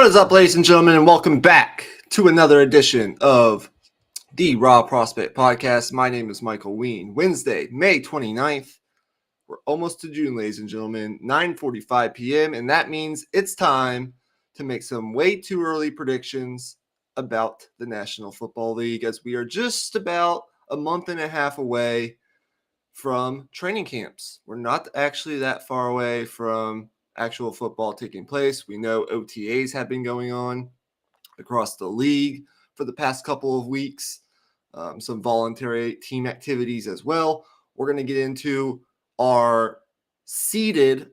What is up, ladies and gentlemen, and welcome back to another edition of the Raw Prospect Podcast. My name is Michael Ween. Wednesday, May 29th. We're almost to June, ladies and gentlemen, 9:45 p.m., and that means it's time to make some way too early predictions about the National Football League, as we are just about a month and a half away from training camps. We're not actually that far away from actual football taking place. We know OTAs have been going on across the league for the past couple of weeks, some voluntary team activities as well. We're going to get into our seeded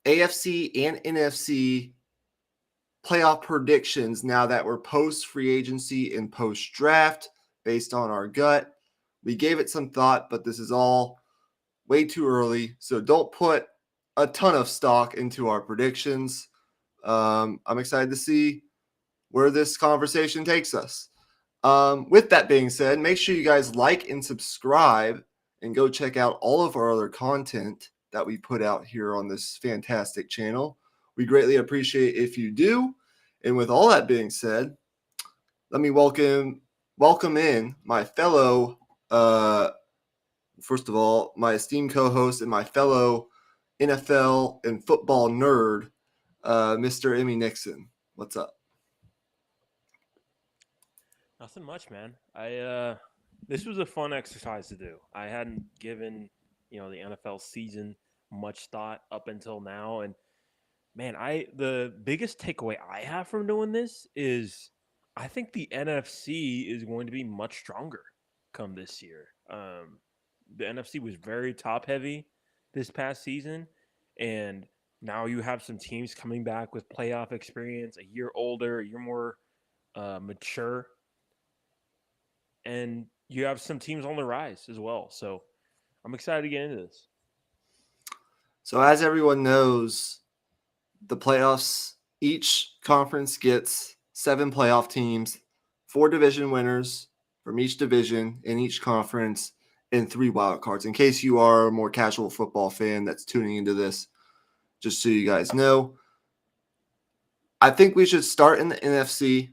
AFC and NFC playoff predictions now that we're post free agency and post draft based on our gut. We gave it some thought, but this is all way too early, so don't put a ton of stock into our predictions. I'm excited to see where this conversation takes us. With that being said, make sure you guys like and subscribe and go check out all of our other content that we put out here on this fantastic channel. We greatly appreciate if you do. And with all that being said, let me welcome in my fellow, first of all, my esteemed co-host and my fellow NFL and football nerd, Mr. Emmy Nixon. What's up? Nothing much, man. This was a fun exercise to do. I hadn't given, the NFL season much thought up until now, and man, the biggest takeaway I have from doing this is I think the NFC is going to be much stronger come this year. The NFC was very top heavy this past season, and now you have some teams coming back with playoff experience, a year older, a year more mature, and you have some teams on the rise as well. So I'm excited to get into this. So as everyone knows, the playoffs, each conference gets 7 playoff teams, 4 division winners from each division in each conference, and 3 wild cards. In case you are a more casual football fan that's tuning into this, just so you guys know, I think we should start in the NFC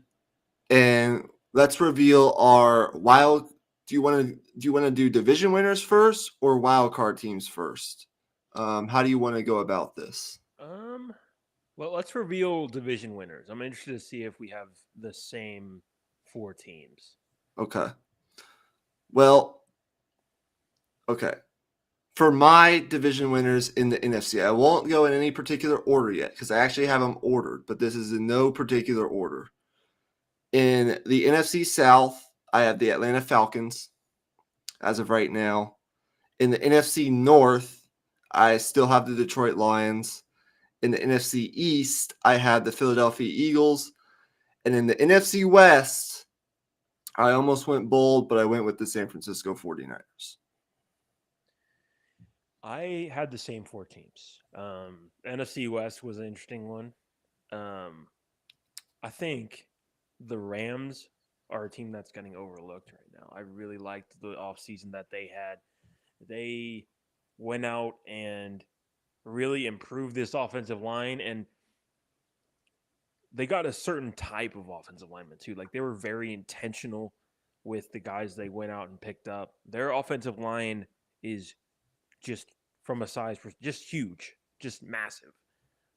and let's reveal our wild. Do you want to do division winners first or wild card teams first? How do you want to go about this? Well, let's reveal division winners. I'm interested to see if we have the same 4 teams. Okay. Well, okay. For my division winners in the NFC, I won't go in any particular order yet because I actually have them ordered, but this is in no particular order. In the NFC South, I have the Atlanta Falcons as of right now. In the NFC North, I still have the Detroit Lions. In the NFC East, I have the Philadelphia Eagles. And in the NFC West, I almost went bold, but I went with the San Francisco 49ers. I had the same 4 teams. NFC West was an interesting one. I think the Rams are a team that's getting overlooked right now. I really liked the offseason that they had. They went out and really improved this offensive line, and they got a certain type of offensive lineman too. Like, they were very intentional with the guys they went out and picked up. Their offensive line is just from a size, just huge, just massive.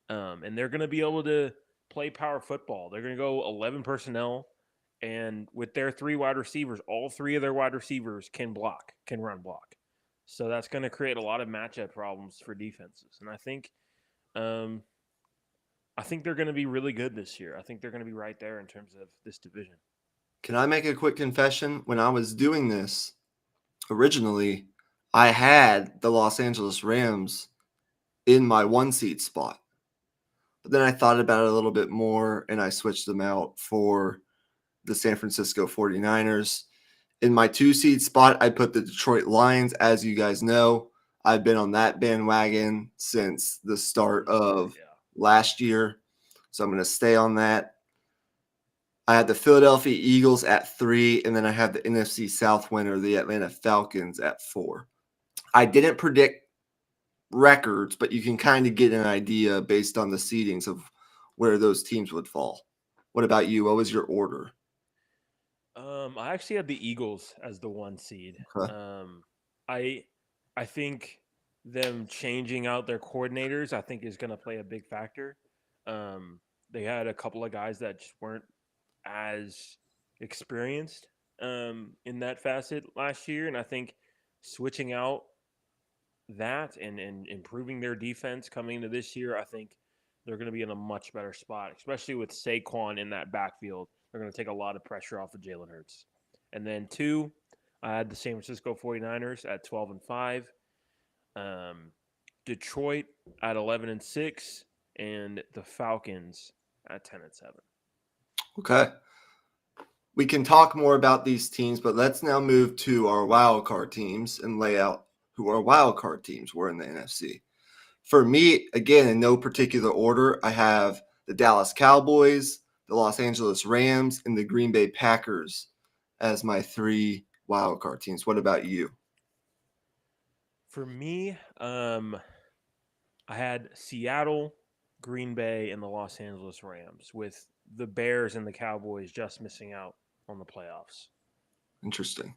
And they're going to be able to play power football. They're going to go 11 personnel, and with their 3 wide receivers, all 3 of their wide receivers can run block. So that's going to create a lot of matchup problems for defenses. And I think they're going to be really good this year. I think they're going to be right there in terms of this division. Can I make a quick confession? When I was doing this originally, I had the Los Angeles Rams in my 1 seed spot. But then I thought about it a little bit more and I switched them out for the San Francisco 49ers. In my 2 seed spot, I put the Detroit Lions. As you guys know, I've been on that bandwagon since the start of last year. So I'm going to stay on that. I had the Philadelphia Eagles at 3, and then I have the NFC South winner, the Atlanta Falcons, at 4. I didn't predict records, but you can kind of get an idea based on the seedings of where those teams would fall. What about you? What was your order? I actually had the Eagles as the 1 seed. Okay. I I think them changing out their coordinators, I think, is going to play a big factor. Um, they had a couple of guys that just weren't as experienced in that facet last year, and I think switching out that and improving their defense coming into this year, I think they're going to be in a much better spot, especially with Saquon in that backfield. They're going to take a lot of pressure off of Jalen Hurts. And then 2, I had the San Francisco 49ers at 12-5, um, Detroit at 11-6, and the Falcons at 10-7. Okay. We can talk more about these teams, but let's now move to our wild card teams and lay out who our wild card teams were in the NFC. For me, again, in no particular order, I have the Dallas Cowboys, the Los Angeles Rams, and the Green Bay Packers as my 3 wild card teams. What about you? For me, I had Seattle, Green Bay, and the Los Angeles Rams, with the Bears and the Cowboys just missing out on the playoffs. Interesting.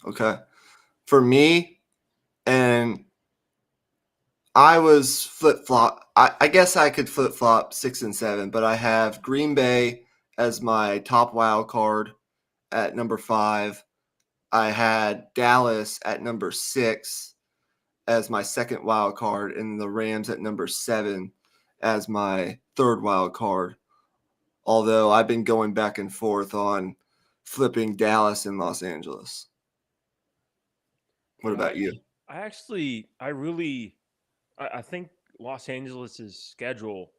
Okay. For me, and I was flip-flop. I guess I could flip-flop 6 and 7, but I have Green Bay as my top wild card at number 5. I had Dallas at number 6 as my second wild card, and the Rams at number 7 as my third wild card. Although I've been going back and forth on flipping Dallas and Los Angeles. What about you? I think Los Angeles' schedule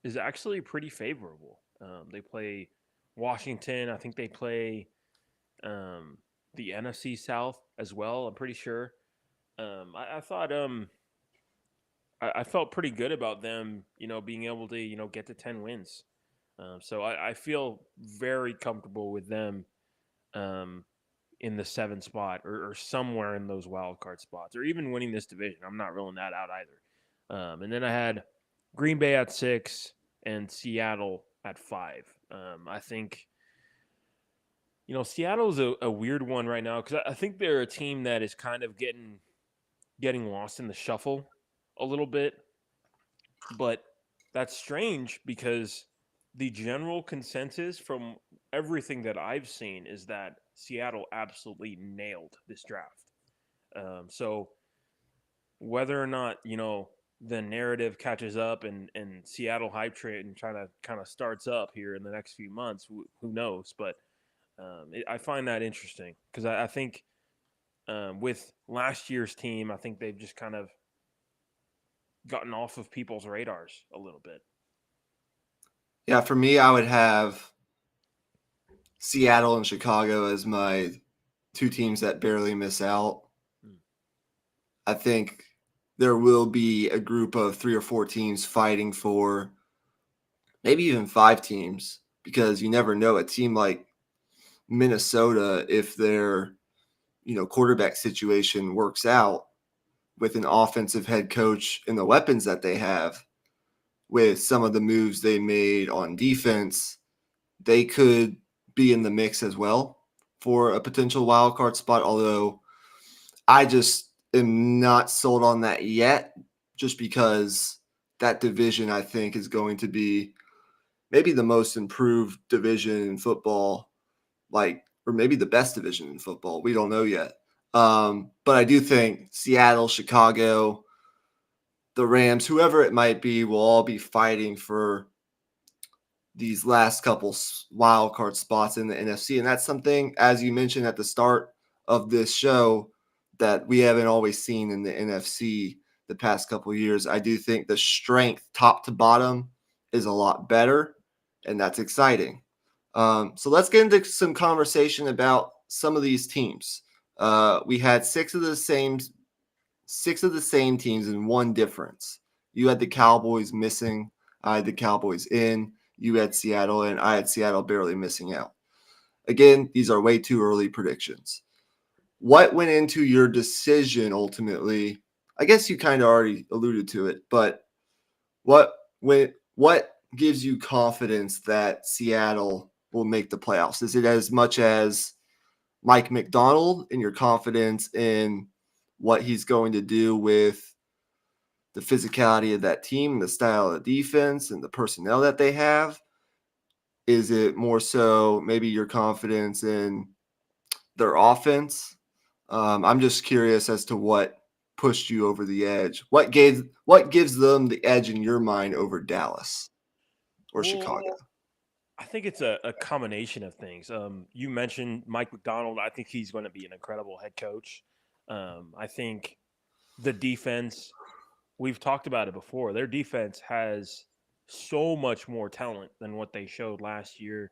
is actually pretty favorable. They play Washington. I think they play the NFC South as well. I'm pretty sure. I thought I felt pretty good about them, being able to, get to 10 wins. So I feel very comfortable with them in the 7 spot or somewhere in those wild card spots, or even winning this division. I'm not ruling that out either. And then I had Green Bay at 6 and Seattle at 5. I think, Seattle's a weird one right now because I think they're a team that is kind of getting lost in the shuffle a little bit. But that's strange because the general consensus from everything that I've seen is that Seattle absolutely nailed this draft. So whether or not, the narrative catches up and Seattle hype train and trying to kind of starts up here in the next few months, who knows? But I find that interesting because I think with last year's team, I think they've just kind of gotten off of people's radars a little bit. Yeah, for me, I would have Seattle and Chicago as my 2 teams that barely miss out. I think there will be a group of 3 or 4 teams fighting for maybe even 5 teams because you never know. A team like Minnesota, if their quarterback situation works out with an offensive head coach and the weapons that they have, with some of the moves they made on defense, they could be in the mix as well for a potential wild card spot. Although I just am not sold on that yet, just because that division I think is going to be maybe the most improved division in football, or maybe the best division in football. We don't know yet. But I do think Seattle, Chicago, the Rams, whoever it might be, will all be fighting for these last couple wild card spots in the NFC. And that's something, as you mentioned at the start of this show, that we haven't always seen in the NFC the past couple of years. I do think the strength top to bottom is a lot better, and that's exciting. So let's get into some conversation about some of these teams. We had 6 of the same teams and 1 difference. You had the Cowboys missing. I had the Cowboys in. You had Seattle, and I had Seattle barely missing out. Again, these are way too early predictions. What went into your decision ultimately? I guess you kind of already alluded to it, but what went what gives you confidence that Seattle will make the playoffs? Is it as much as Mike Macdonald and your confidence in what he's going to do with the physicality of that team, the style of defense, and the personnel that they have? Is it more so maybe your confidence in their offense? I'm just curious as to what pushed you over the edge. What gives them the edge in your mind over Dallas or Well, Chicago? I think it's a combination of things. You mentioned Mike McDonald. I think he's going to be an incredible head coach. I think the defense, we've talked about it before. Their defense has so much more talent than what they showed last year.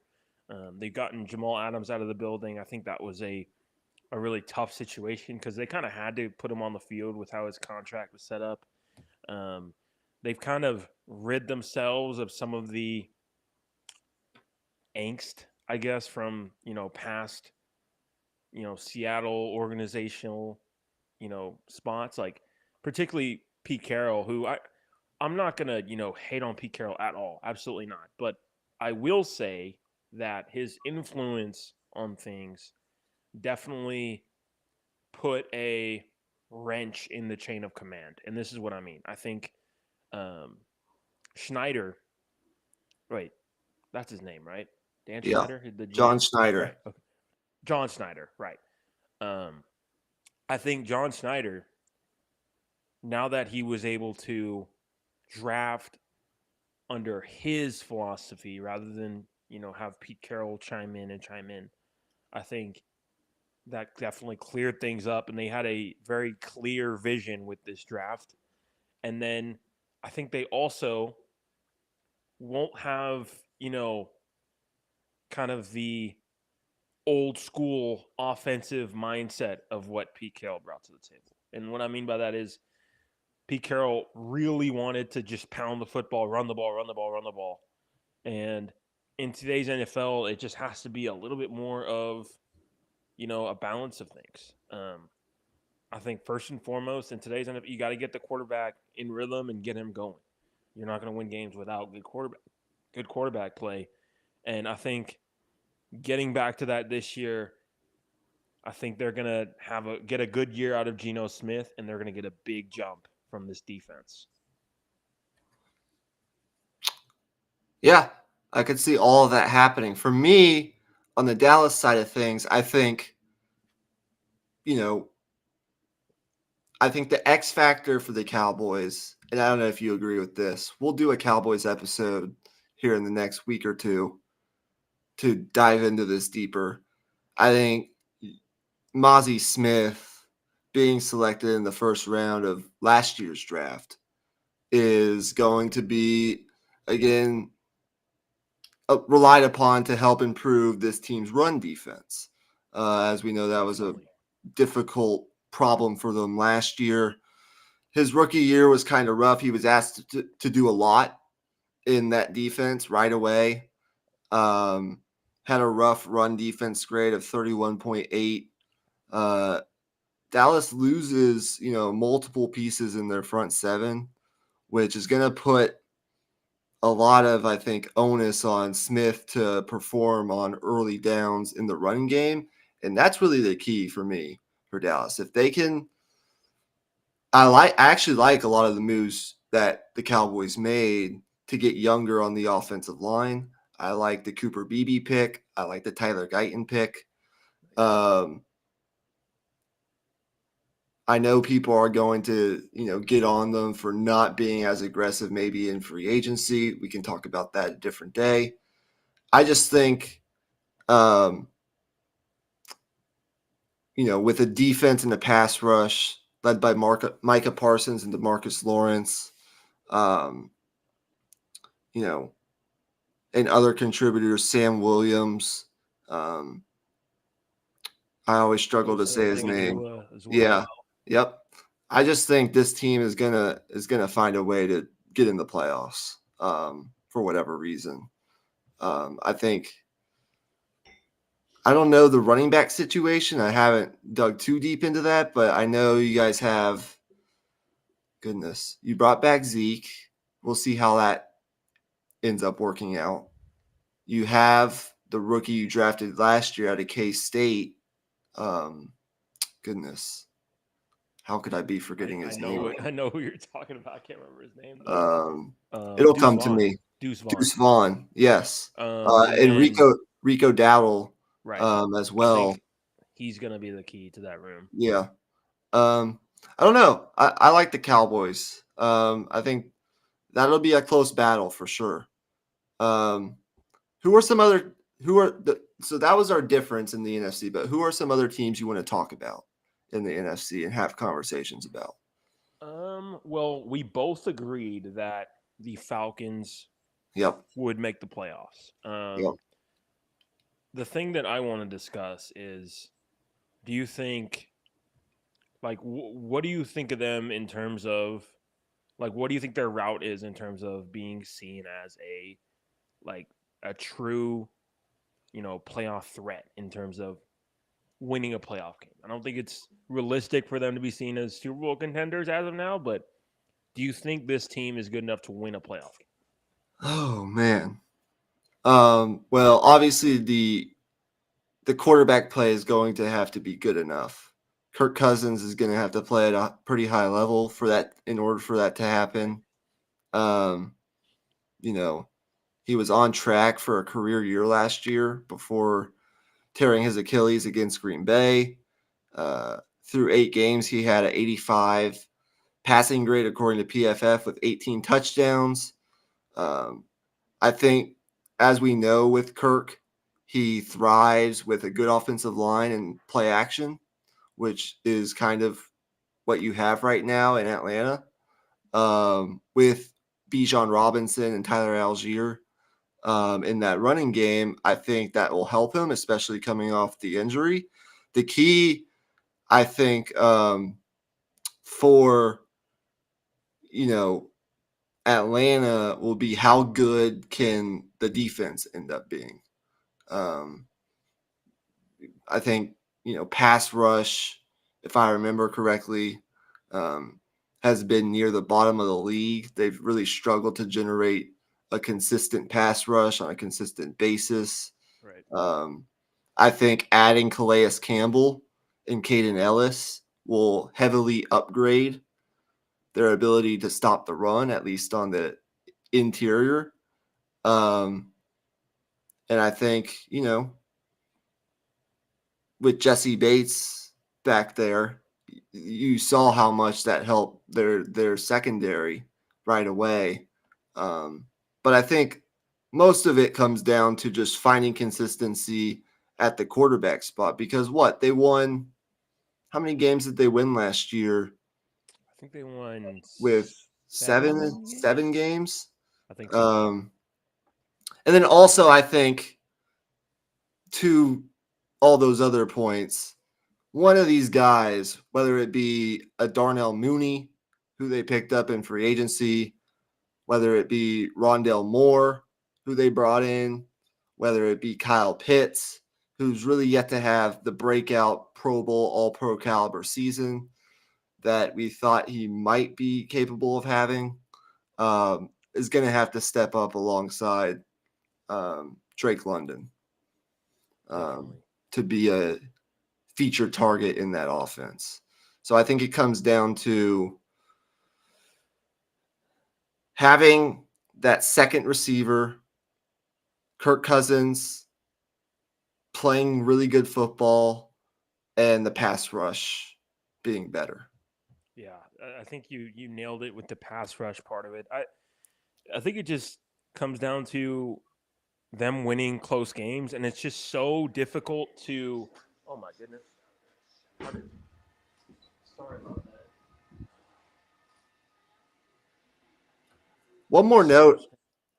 They've gotten Jamal Adams out of the building. I think that was a really tough situation because they kind of had to put him on the field with how his contract was set up. Um, they've kind of rid themselves of some of the angst, I guess, from past Seattle organizational spots, like particularly Pete Carroll, who I'm not gonna hate on Pete Carroll at all, absolutely not, but I will say that his influence on things definitely put a wrench in the chain of command, and this is what I mean. I think um, Schneider, right? That's his name, right? Dan Yeah, Schneider, the John GM, Schneider. right? Okay. John Schneider, right? Um, I think John Schneider, now that he was able to draft under his philosophy rather than have Pete Carroll chime in, I think that definitely cleared things up, and they had a very clear vision with this draft. And then I think they also won't have kind of the old school offensive mindset of what Pete Carroll brought to the table. And what I mean by that is Pete Carroll really wanted to just pound the football, run the ball, run the ball, run the ball. And in today's NFL, it just has to be a little bit more of, a balance of things. I think first and foremost in today's NFL, you got to get the quarterback in rhythm and get him going. You're not going to win games without good quarterback play. And I think getting back to that this year, I think they're going to get a good year out of Geno Smith, and they're going to get a big jump from this defense. Yeah, I could see all of that happening. For me, on the Dallas side of things, I think, you know, I think the X factor for the Cowboys, and I don't know if you agree with this, we'll do a Cowboys episode here in the next week or two to dive into this deeper. I think Mozzie Smith being selected in the first round of last year's draft is going to be, again, relied upon to help improve this team's run defense. As we know, that was a difficult problem for them last year. His rookie year was kind of rough. He was asked to do a lot in that defense right away. Had a rough run defense grade of 31.8. Dallas loses, multiple pieces in their front seven, which is going to put a lot of, I think, onus on Smith to perform on early downs in the running game. And that's really the key for me for Dallas. If they can, I actually like a lot of the moves that the Cowboys made to get younger on the offensive line. I like the Cooper Beebe pick. I like the Tyler Guyton pick. I know people are going to, get on them for not being as aggressive maybe in free agency. We can talk about that a different day. I just think, with a defense and a pass rush led by Micah Parsons and DeMarcus Lawrence, um, and other contributors, Sam Williams. I always struggle to say his name. As well. Yeah. Yep. I just think this team is gonna find a way to get in the playoffs for whatever reason. I think I don't know the running back situation. I haven't dug too deep into that, but I know you guys have. Goodness, you brought back Zeke. We'll see how that ends up working out. You have the rookie you drafted last year out of K-State. Goodness, how could I be forgetting his name? I know who you're talking about. I can't remember his name It'll though. come to me. Deuce Vaughn. Deuce Vaughn, yes. And And Rico Dowdle, right. as I well. think he's gonna be the key to that room. Yeah. I don't know. I like the Cowboys. I think that'll be a close battle for sure. Who are some other? So that was our difference in the NFC. But who are some other teams you want to talk about in the NFC and have conversations about? Well, we both agreed that the Falcons Yep. would make the playoffs. Yep. The thing that I want to discuss is, do you think, like, what do you think of them in terms of, like, what do you think their route is in terms of being seen as a true, playoff threat in terms of winning a playoff game? I don't think it's realistic for them to be seen as Super Bowl contenders as of now, but do you think this team is good enough to win a playoff game? Oh man. Well, obviously the quarterback play is going to have to be good enough. Kirk Cousins is going to have to play at a pretty high level for that in order for that to happen. He was on track for a career year last year before tearing his Achilles against Green Bay. Through 8 games, he had an 85 passing grade according to PFF with 18 touchdowns. I think, as we know with Kirk, he thrives with a good offensive line and play action, which is kind of what you have right now in Atlanta. With Bijan Robinson and Tyler Algier in that running game, I think that will help him, especially coming off the injury. The key, I think, for Atlanta will be how good can the defense end up being. I think pass rush, if I remember correctly, has been near the bottom of the league. They've really struggled to generate a consistent pass rush on a consistent basis. Right. I think adding Calais Campbell and Caden Ellis will heavily upgrade their ability to stop the run, at least on the interior. And I think, with Jesse Bates back there, you saw how much that helped their secondary right away. But I think most of it comes down to just finding consistency at the quarterback spot because they won. How many games did they win last year? I think they won With seven seven games. I think so. And then also I think to all those other points, one of these guys, whether it be a Darnell Mooney, who they picked up in free agency, whether it be Rondale Moore, who they brought in, whether it be Kyle Pitts, who's really yet to have the breakout Pro Bowl, all-pro caliber season that we thought he might be capable of having, is going to have to step up alongside Drake London to be a featured target in that offense. So I think it comes down to having that second receiver, Kirk Cousins, playing really good football, and the pass rush being better. Yeah, I think you nailed it with the pass rush part of it. I think it just comes down to them winning close games, and it's just so difficult to. Oh my goodness! Sorry about that. One more note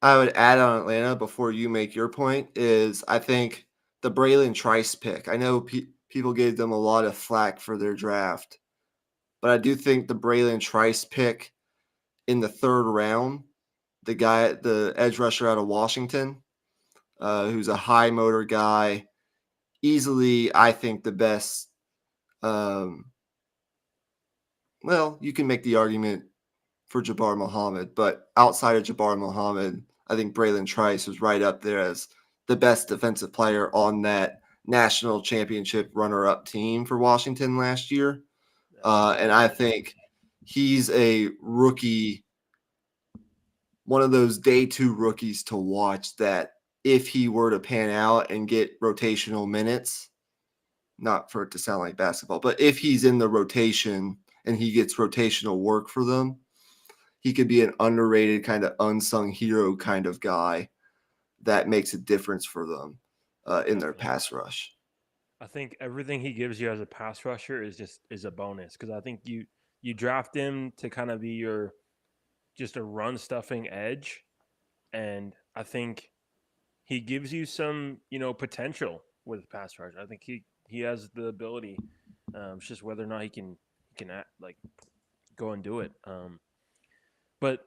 I would add on Atlanta before you make your point is I think the Braylon Trice pick. I know people gave them a lot of flack for their draft, but I do think the Braylon Trice pick in the 3rd round, the edge rusher out of Washington, who's a high motor guy, easily, I think, the best. Well, you can make the argument for Jabbar Muhammad, but outside of Jabbar Muhammad, I think Braylon Trice was right up there as the best defensive player on that national championship runner-up team for Washington last year. And I think he's a rookie, one of those day two rookies to watch that if he were to pan out and get rotational minutes, not for it to sound like basketball, but if he's in the rotation and he gets rotational work for them, he could be an underrated kind of unsung hero kind of guy that makes a difference for them in their pass rush. I think everything he gives you as a pass rusher is a bonus because I think you draft him to kind of be your just a run stuffing edge, and I think he gives you some potential with pass rush. I think he has the ability. It's just whether or not he can like go and do it. But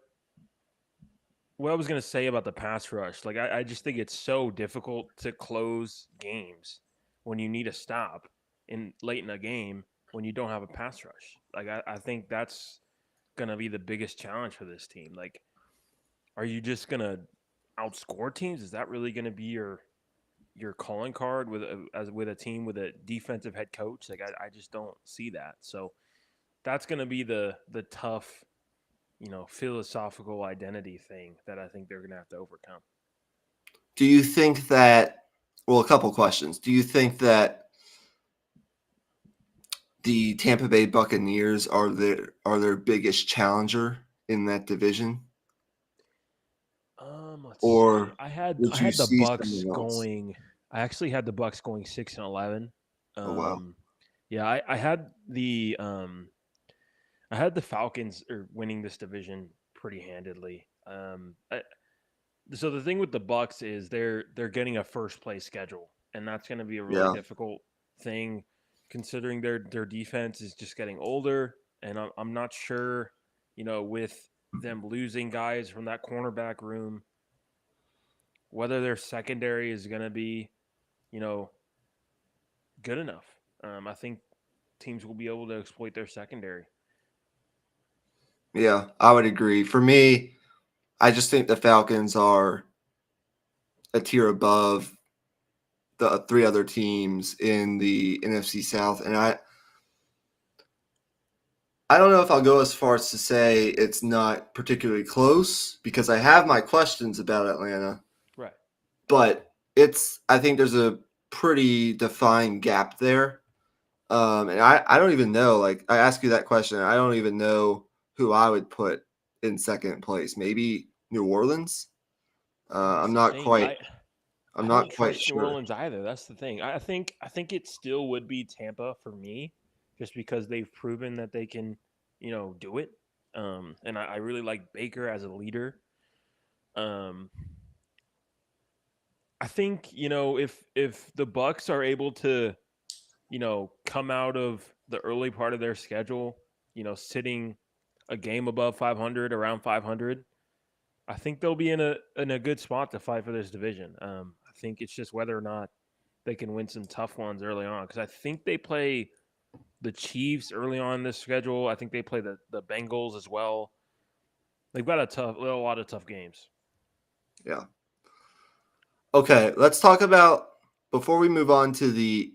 what I was gonna say about the pass rush, like I just think it's so difficult to close games when you need a stop in late in a game when you don't have a pass rush. Like I think that's gonna be the biggest challenge for this team. Like, are you just gonna outscore teams? Is that really gonna be your calling card with a team with a defensive head coach? Like I just don't see that. So that's gonna be the tough philosophical identity thing that I think they're going to have to overcome. Do you think that, well, a couple questions. Do you think that the Tampa Bay Buccaneers are their biggest challenger in that division? Let's Or see. I had would you the see Bucks someone else? going. I actually had the Bucks going 6-11. Oh, wow. Yeah, I had I had the Falcons winning this division pretty handedly. So the thing with the Bucks is they're getting a first place schedule, and that's going to be a really Yeah. difficult thing, considering their defense is just getting older, and I'm not sure, with them losing guys from that cornerback room, whether their secondary is going to be, good enough. I think teams will be able to exploit their secondary. Yeah, I would agree. For me, I just think the Falcons are a tier above the three other teams in the NFC South. And I don't know if I'll go as far as to say it's not particularly close because I have my questions about Atlanta. Right. But I think there's a pretty defined gap there. And I don't even know, like I ask you that question, I don't even know who I would put in second place. Maybe New Orleans. I'm not quite trust New sure. Orleans either. That's the thing. I think it still would be Tampa for me, just because they've proven that they can, do it. And I really like Baker as a leader. I think if the Bucks are able to, come out of the early part of their schedule, sitting a game above 500, around 500, I think they'll be in a good spot to fight for this division. I think it's just whether or not they can win some tough ones early on, because I think they play the Chiefs early on in this schedule. I think they play the Bengals as well. They've got a lot of tough games. Yeah. Okay, let's talk about, before we move on to the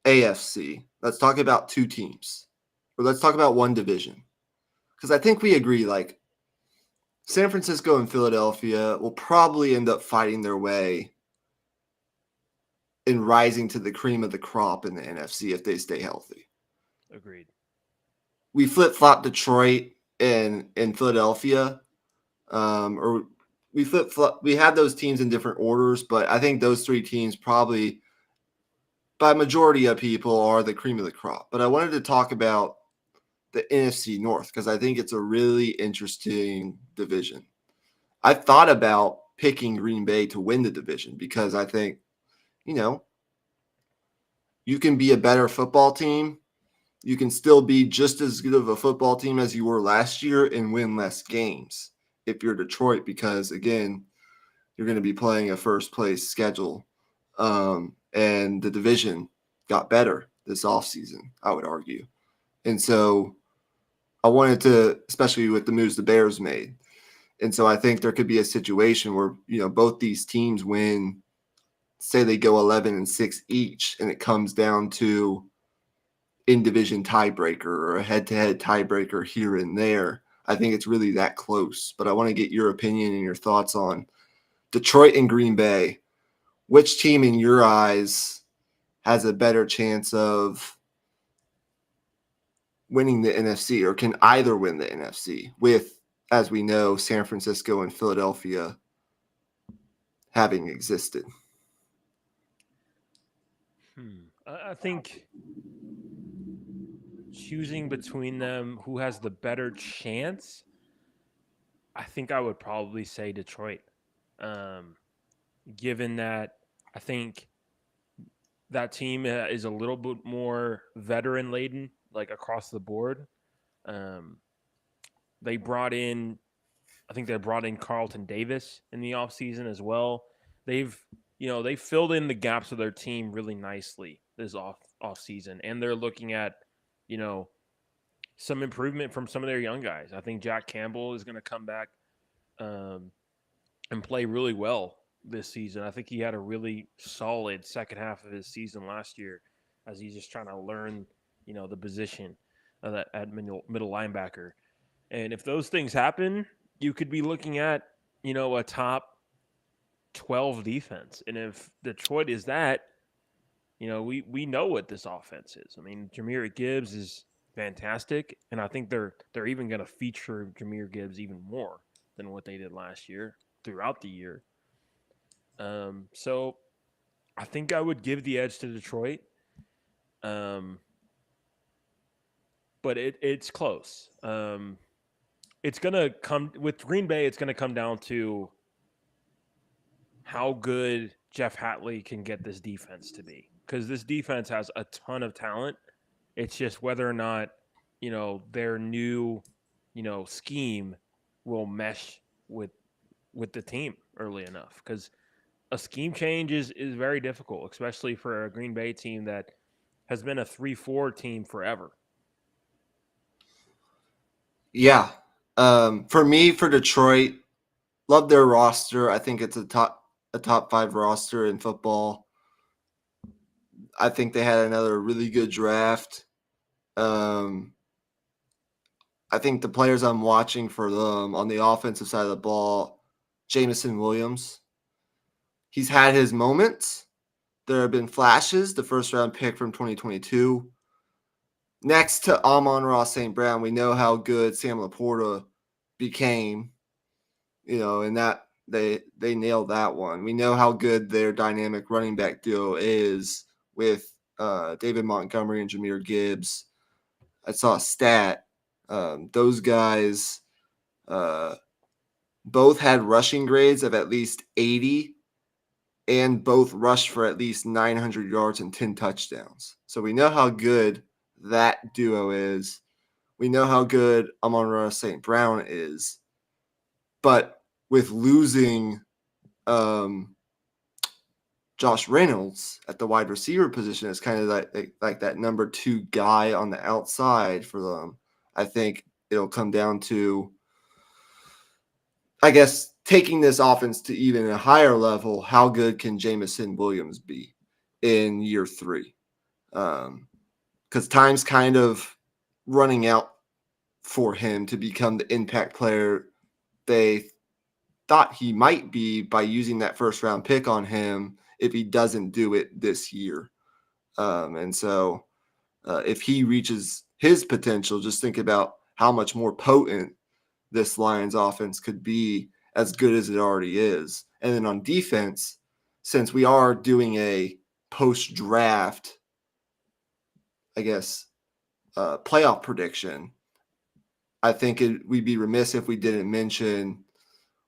AFC, let's talk about two teams. Or let's talk about one division. Because I think we agree, like, San Francisco and Philadelphia will probably end up fighting their way in rising to the cream of the crop in the NFC if they stay healthy. Agreed. We flip-flop Detroit and Philadelphia, or we flip-flop. We had those teams in different orders, but I think those three teams probably, by majority of people, are the cream of the crop. But I wanted to talk about the NFC North because I think it's a really interesting division. I thought about picking Green Bay to win the division because I think, you can be a better football team. You can still be just as good of a football team as you were last year and win less games if you're Detroit because, again, you're going to be playing a first-place schedule. And the division got better this offseason, I would argue. And so I wanted to, especially with the moves the Bears made. And so I think there could be a situation where, both these teams win, say they go 11-6 each, and it comes down to in-division tiebreaker or a head-to-head tiebreaker here and there. I think it's really that close. But I want to get your opinion and your thoughts on Detroit and Green Bay. Which team in your eyes has a better chance of winning the NFC, or can either win the NFC with, as we know, San Francisco and Philadelphia having existed? I think choosing between them, who has the better chance, I think I would probably say Detroit. Given that I think that team is a little bit more veteran laden, like across the board. Um, they brought in, I think they brought in Carlton Davis in the offseason as well. They've they filled in the gaps of their team really nicely this off season, and they're looking at you know some improvement from some of their young guys. I think Jack Campbell is going to come back um, and play really well this season. I think he had a really solid second half of his season last year as he's just trying to learn, the position of that at middle linebacker. And if those things happen, you could be looking at, a top 12 defense. And if Detroit is that, we know what this offense is. I mean, Jahmyr Gibbs is fantastic, and I think they're even going to feature Jahmyr Gibbs even more than what they did last year throughout the year. So I think I would give the edge to Detroit. But it's close. It's gonna come with Green Bay. It's gonna come down to how good Jeff Hatley can get this defense to be, because this defense has a ton of talent. It's just whether or not their new scheme will mesh with the team early enough, because a scheme change is very difficult, especially for a Green Bay team that has been a 3-4 team forever. Yeah. For me, for Detroit, love their roster. I think it's a top 5 roster in football. I think they had another really good draft. I think the players I'm watching for them on the offensive side of the ball, Jameson Williams, he's had his moments. There have been flashes. The first round pick from 2022. Next to Amon-Ra St. Brown, we know how good Sam Laporta became, and that they nailed that one. We know how good their dynamic running back duo is with David Montgomery and Jahmyr Gibbs. I saw a stat. Those guys both had rushing grades of at least 80, and both rushed for at least 900 yards and 10 touchdowns. So we know how good that duo is. We know how good Amon-Ra St. Brown is. But with losing Josh Reynolds at the wide receiver position, it's kind of like that number 2 guy on the outside for them. I think it'll come down to, I guess, taking this offense to even a higher level. How good can Jameson Williams be in year 3? Because time's kind of running out for him to become the impact player they thought he might be by using that first round pick on him if he doesn't do it this year. And so if he reaches his potential, just think about how much more potent this Lions offense could be, as good as it already is. And then on defense, since we are doing a post-draft, I guess, playoff prediction, I think we'd be remiss if we didn't mention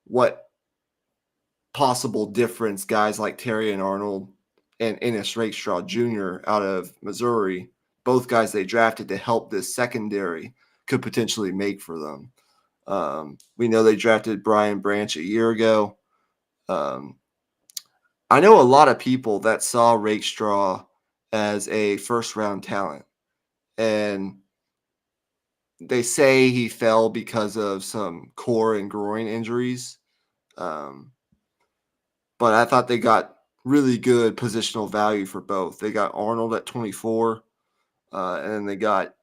what possible difference guys like Terrion Arnold and Ennis Rakestraw Jr. out of Missouri, both guys they drafted to help this secondary, could potentially make for them. We know they drafted Brian Branch a year ago. I know a lot of people that saw Rakestraw as a first-round talent. And They say he fell because of some core and groin injuries. Um, but I thought they got really good positional value for both. They got Arnold at 24, and then they got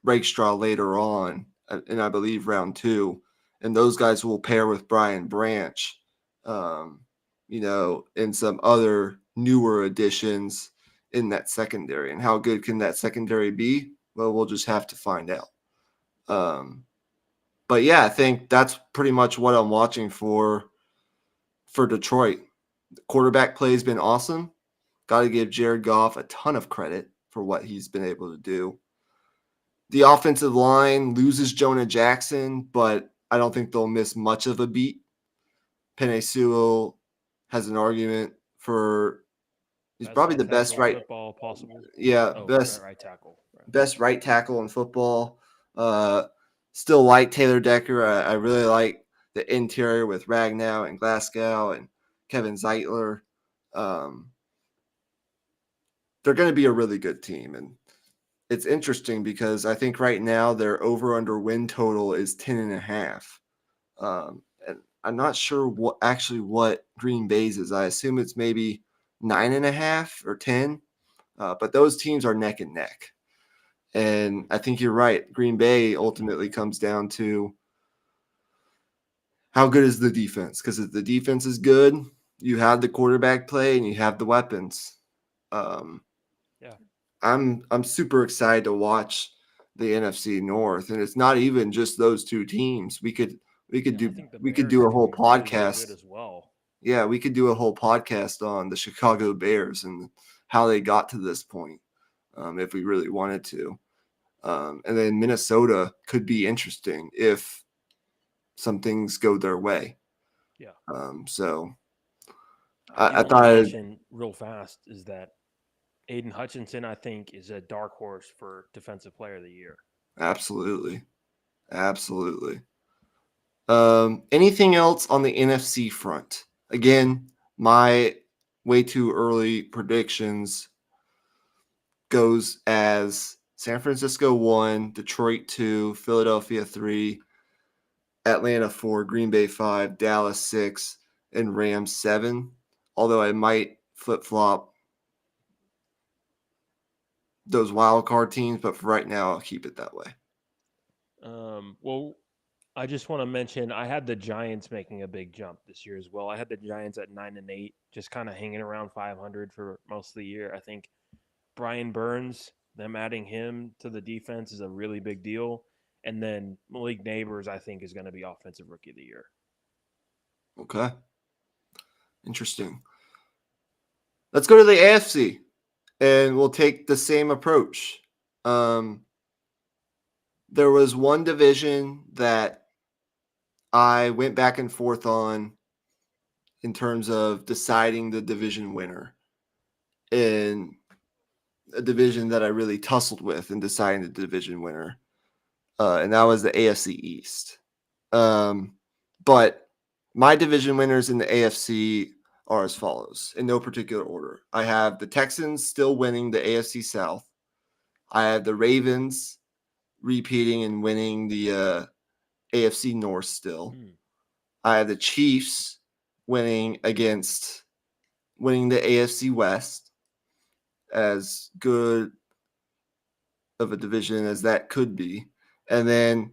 Rakestraw later on, and I believe round 2. And those guys will pair with Brian Branch, um, and some other newer additions in that secondary. And how good can that secondary be? Well, we'll just have to find out. But yeah, I think that's pretty much what I'm watching for Detroit. The quarterback play has been awesome. Got to give Jared Goff a ton of credit for what he's been able to do. The offensive line loses Jonah Jackson, but I don't think they'll miss much of a beat. Penei Sewell has an argument for he's Best probably right the best tackle in right, football possible. yeah, Oh, right tackle. Right. best right tackle in football. Still like Taylor Decker. I really like the interior with Ragnow and Glasgow and Kevin Zeitler. They're going to be a really good team. And it's interesting because I think right now their over under win total is 10.5. And I'm not sure what Green Bay's is. I assume it's maybe 9.5 or 10. But those teams are neck and neck. And I think you're right. Green Bay ultimately comes down to how good is the defense? Because if the defense is good, you have the quarterback play and you have the weapons. Yeah. I'm super excited to watch the NFC North, and it's not even just those two teams. We could I think the Bears do a are whole gonna be really, really podcast. good as well. Yeah, we could do a whole podcast on the Chicago Bears and how they got to this point, if we really wanted to. And then Minnesota could be interesting if some things go their way. Yeah. So The I only thought mention real fast is that Aiden Hutchinson, I think, is a dark horse for Defensive Player of the Year. absolutely. Anything else on the NFC front? Again, my way too early predictions goes as San Francisco 1, Detroit 2, Philadelphia 3, Atlanta 4, Green Bay 5, Dallas 6, and Rams 7. Although I might flip-flop those wild card teams, but for right now, I'll keep it that way. Well, I just want to mention I had the Giants making a big jump this year as well. I had the Giants at 9-8, just kind of hanging around 500 for most of the year. I think Brian Burns, them adding him to the defense is a really big deal. And then Malik Neighbors, I think, is going to be Offensive Rookie of the Year. Okay. Interesting. Let's go to the AFC, and we'll take the same approach. There was one division that I went back and forth on in terms of deciding the division winner, in a division that I really tussled with in deciding the division winner, and that was the AFC East. But my division winners in the AFC are as follows, in no particular order. I have the Texans still winning the AFC South. I have the Ravens repeating and winning the AFC North still. I have the Chiefs winning the AFC West, as good of a division as that could be. And then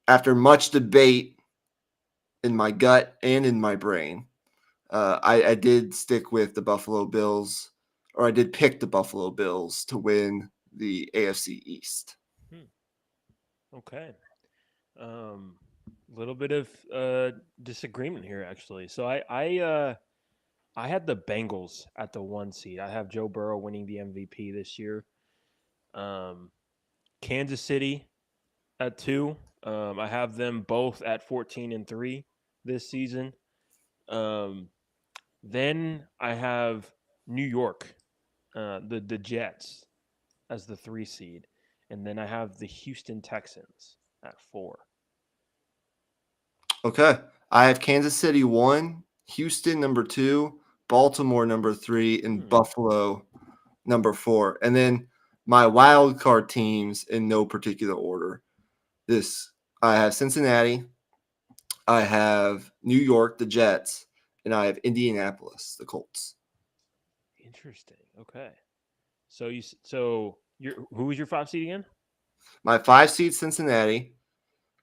after much debate in my gut and in my brain, I did stick with the Buffalo Bills, or I did pick the Buffalo Bills to win the AFC East. Okay. Little bit of disagreement here, actually. So I had the Bengals at the 1 seed. I have Joe Burrow winning the MVP this year. Kansas City at 2. I have them both at 14-3 this season. Then I have New York, the Jets, as the 3 seed, and then I have the Houston Texans at 4. Okay, I have Kansas City 1, Houston number 2, Baltimore number 3, and Buffalo number 4. And then my wild card teams in no particular order. I have Cincinnati, I have New York, the Jets, and I have Indianapolis, the Colts. Interesting. Okay. So who was your 5 seed again? My 5 seed Cincinnati,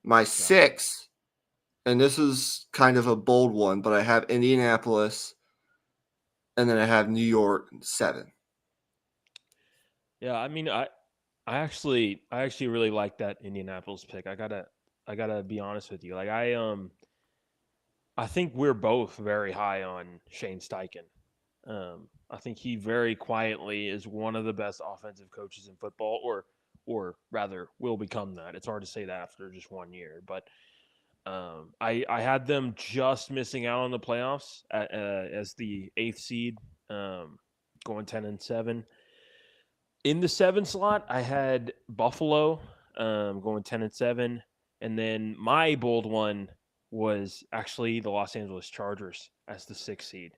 my Gotcha. 6, and this is kind of a bold one, but I have Indianapolis, and then I have New York 7. Yeah, I mean, I actually really like that Indianapolis pick. I gotta be honest with you. Like I think we're both very high on Shane Steichen. I think he very quietly is one of the best offensive coaches in football, or rather will become that. It's hard to say that after just 1 year, but I had them just missing out on the playoffs as the 8th seed, going 10-7. In the 7 slot, I had Buffalo going 10-7, and then my bold one was actually the Los Angeles Chargers as the 6th seed.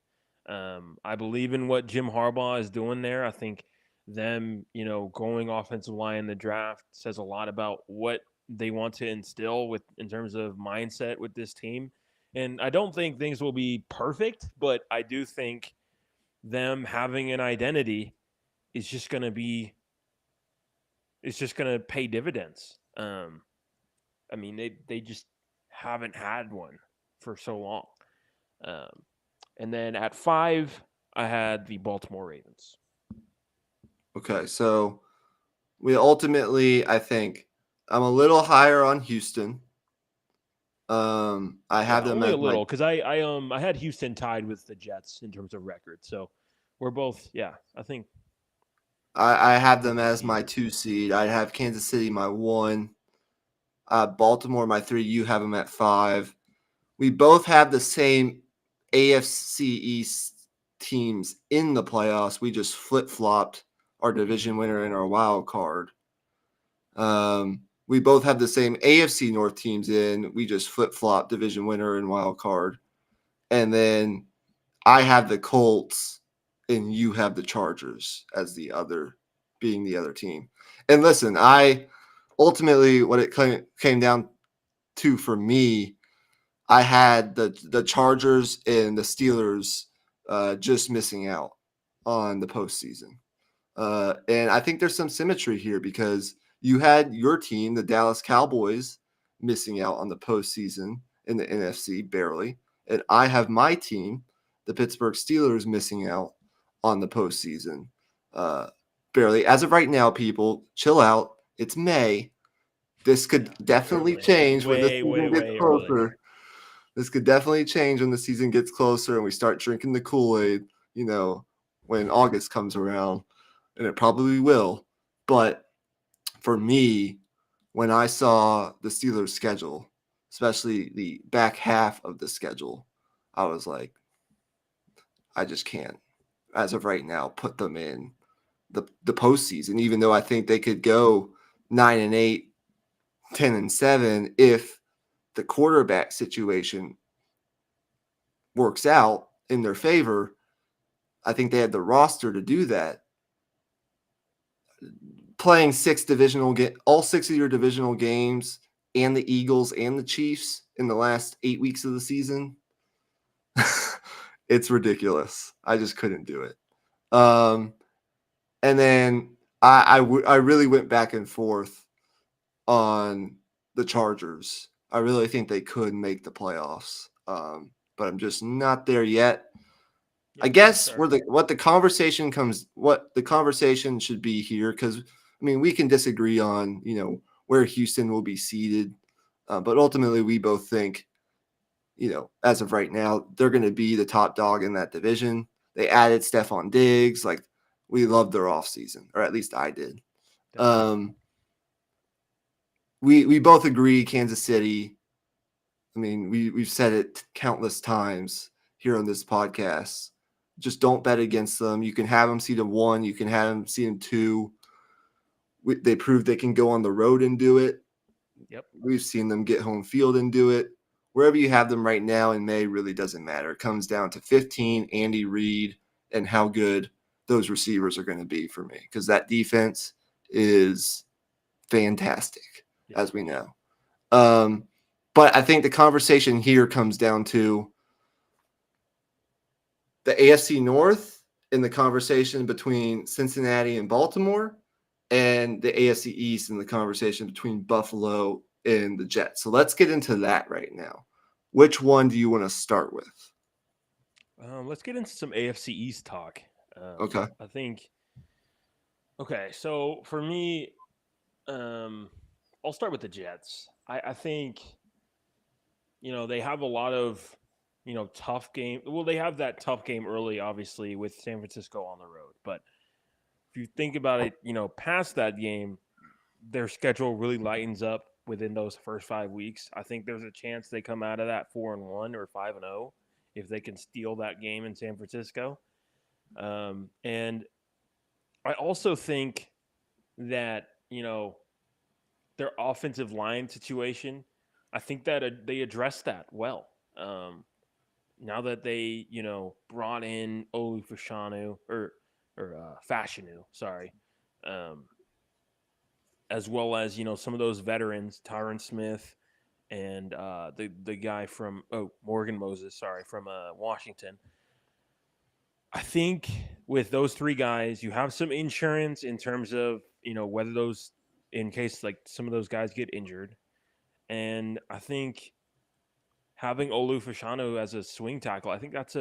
I believe in what Jim Harbaugh is doing there. I think them, going offensive line in the draft says a lot about what they want to instill in terms of mindset with this team. And I don't think things will be perfect, but I do think them having an identity is just going to be it's just going to pay dividends. I mean, they just haven't had one for so long. And then at 5, I had the Baltimore Ravens. Okay, so I think I'm a little higher on Houston. I have them only as a little because I had Houston tied with the Jets in terms of record, so we're both I think I have them as my 2 seed. I have Kansas City my 1. Baltimore my 3. You have them at 5. We both have the same AFC East teams in the playoffs. We just flip-flopped our division winner and our wild card. We both have the same AFC North teams in. We just flip-flopped division winner and wild card. And then I have the Colts and you have the Chargers as the other team. And listen, ultimately what it came down to for me, I had the Chargers and the Steelers just missing out on the postseason. And I think there's some symmetry here because you had your team, the Dallas Cowboys, missing out on the postseason in the NFC barely. And I have my team, the Pittsburgh Steelers, missing out on the postseason barely. As of right now, people, chill out. It's May. This could definitely change when the season gets closer. This could definitely change when the season gets closer and we start drinking the Kool-Aid, when August comes around, and it probably will. But for me, when I saw the Steelers' schedule, especially the back half of the schedule, I was like, I just can't, as of right now, put them in the postseason, even though I think they could go 9-8, 10-7 if the quarterback situation works out in their favor. I think they had the roster to do that. Playing all 6 of your divisional games and the Eagles and the Chiefs in the last 8 weeks of the season, it's ridiculous. I just couldn't do it. And then I really went back and forth on the Chargers. I really think they could make the playoffs, but I'm just not there yet. Yeah, I guess what the conversation should be here, because we can disagree on where Houston will be seated, but ultimately we both think as of right now they're going to be the top dog in that division. They added Stephon Diggs. Like, we loved their offseason, or at least I did. We both agree Kansas City. We've said it countless times here on this podcast. Just don't bet against them. You can have them seed 1. You can have them seed 2. They proved they can go on the road and do it. Yep. We've seen them get home field and do it. Wherever you have them right now in May really doesn't matter. It comes down to 15, Andy Reid, and how good those receivers are going to be for me, because that defense is fantastic, as we know. But I think the conversation here comes down to the AFC North in the conversation between Cincinnati and Baltimore, and the AFC East in the conversation between Buffalo and the Jets. So let's get into that right now. Which one do you want to start with? Let's get into some AFC East talk. Okay. I think. Okay, so for me, I'll start with the Jets. I think they have a lot of tough game. Well, they have that tough game early, obviously, with San Francisco on the road. But if you think about it, past that game, their schedule really lightens up within those first 5 weeks. I think there's a chance they come out of that 4-1 or 5-0 if they can steal that game in San Francisco. And I also think that their offensive line situation, I think that they addressed that well. Now that they brought in Olu Fashanu or Fashanu, sorry, um, as well as some of those veterans, Tyron Smith and the guy from Morgan Moses, sorry, from Washington. I think with those three guys, you have some insurance in terms of whether those, in case like some of those guys get injured, and I think having Olu Fashanu as a swing tackle, I think that's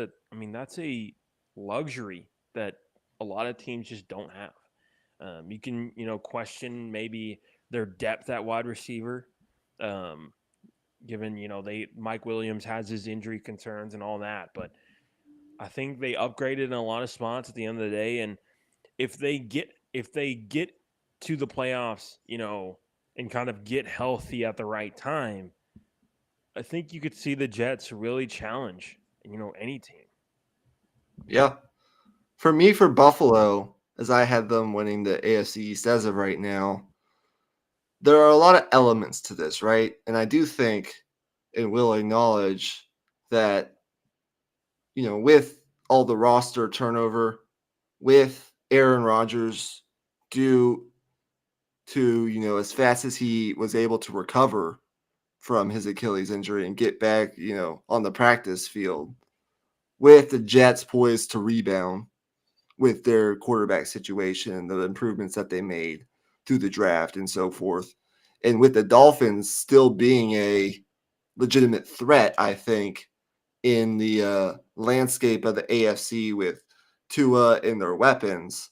a luxury that a lot of teams just don't have. You can question maybe their depth at wide receiver, given Mike Williams has his injury concerns and all that, but I think they upgraded in a lot of spots at the end of the day, and if they get to the playoffs, and kind of get healthy at the right time, I think you could see the Jets really challenge, any team. Yeah. For me, for Buffalo, as I had them winning the AFC East as of right now, there are a lot of elements to this, right? And I do think and will acknowledge that, with all the roster turnover, with Aaron Rodgers due to, as fast as he was able to recover from his Achilles injury and get back, on the practice field, with the Jets poised to rebound with their quarterback situation, the improvements that they made through the draft and so forth. And with the Dolphins still being a legitimate threat, I think, in the landscape of the AFC with Tua and their weapons,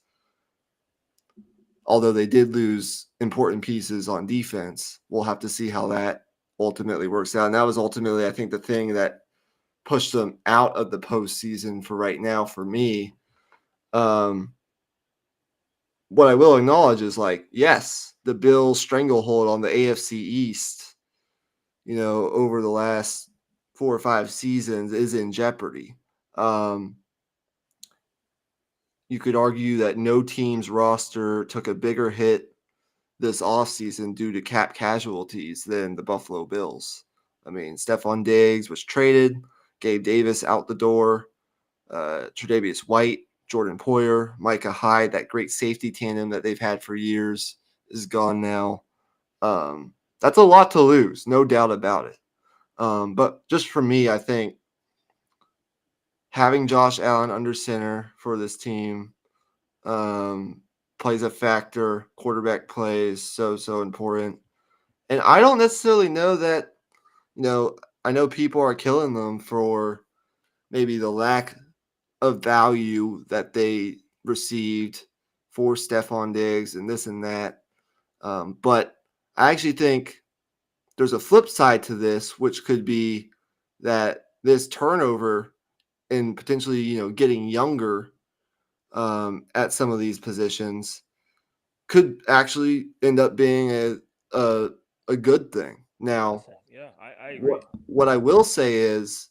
although they did lose important pieces on defense, we'll have to see how that ultimately works out. And that was ultimately, I think, the thing that pushed them out of the postseason for right now for me. What I will acknowledge is, yes, the Bills' stranglehold on the AFC East, over the last 4 or 5 seasons is in jeopardy. You could argue that no team's roster took a bigger hit this offseason due to cap casualties than the Buffalo Bills. I mean, Stephon Diggs was traded, Gabe Davis out the door, Tre'Davious White, Jordan Poyer, Micah Hyde, that great safety tandem that they've had for years is gone now. That's a lot to lose, no doubt about it. But just for me, I think having Josh Allen under center for this team plays a factor. Quarterback plays so important. And I don't necessarily know that, I know people are killing them for maybe the lack of value that they received for Stephon Diggs and this and that. But I actually think there's a flip side to this, which could be that this turnover and potentially, getting younger at some of these positions could actually end up being a good thing. Now, Yeah, I agree. what I will say is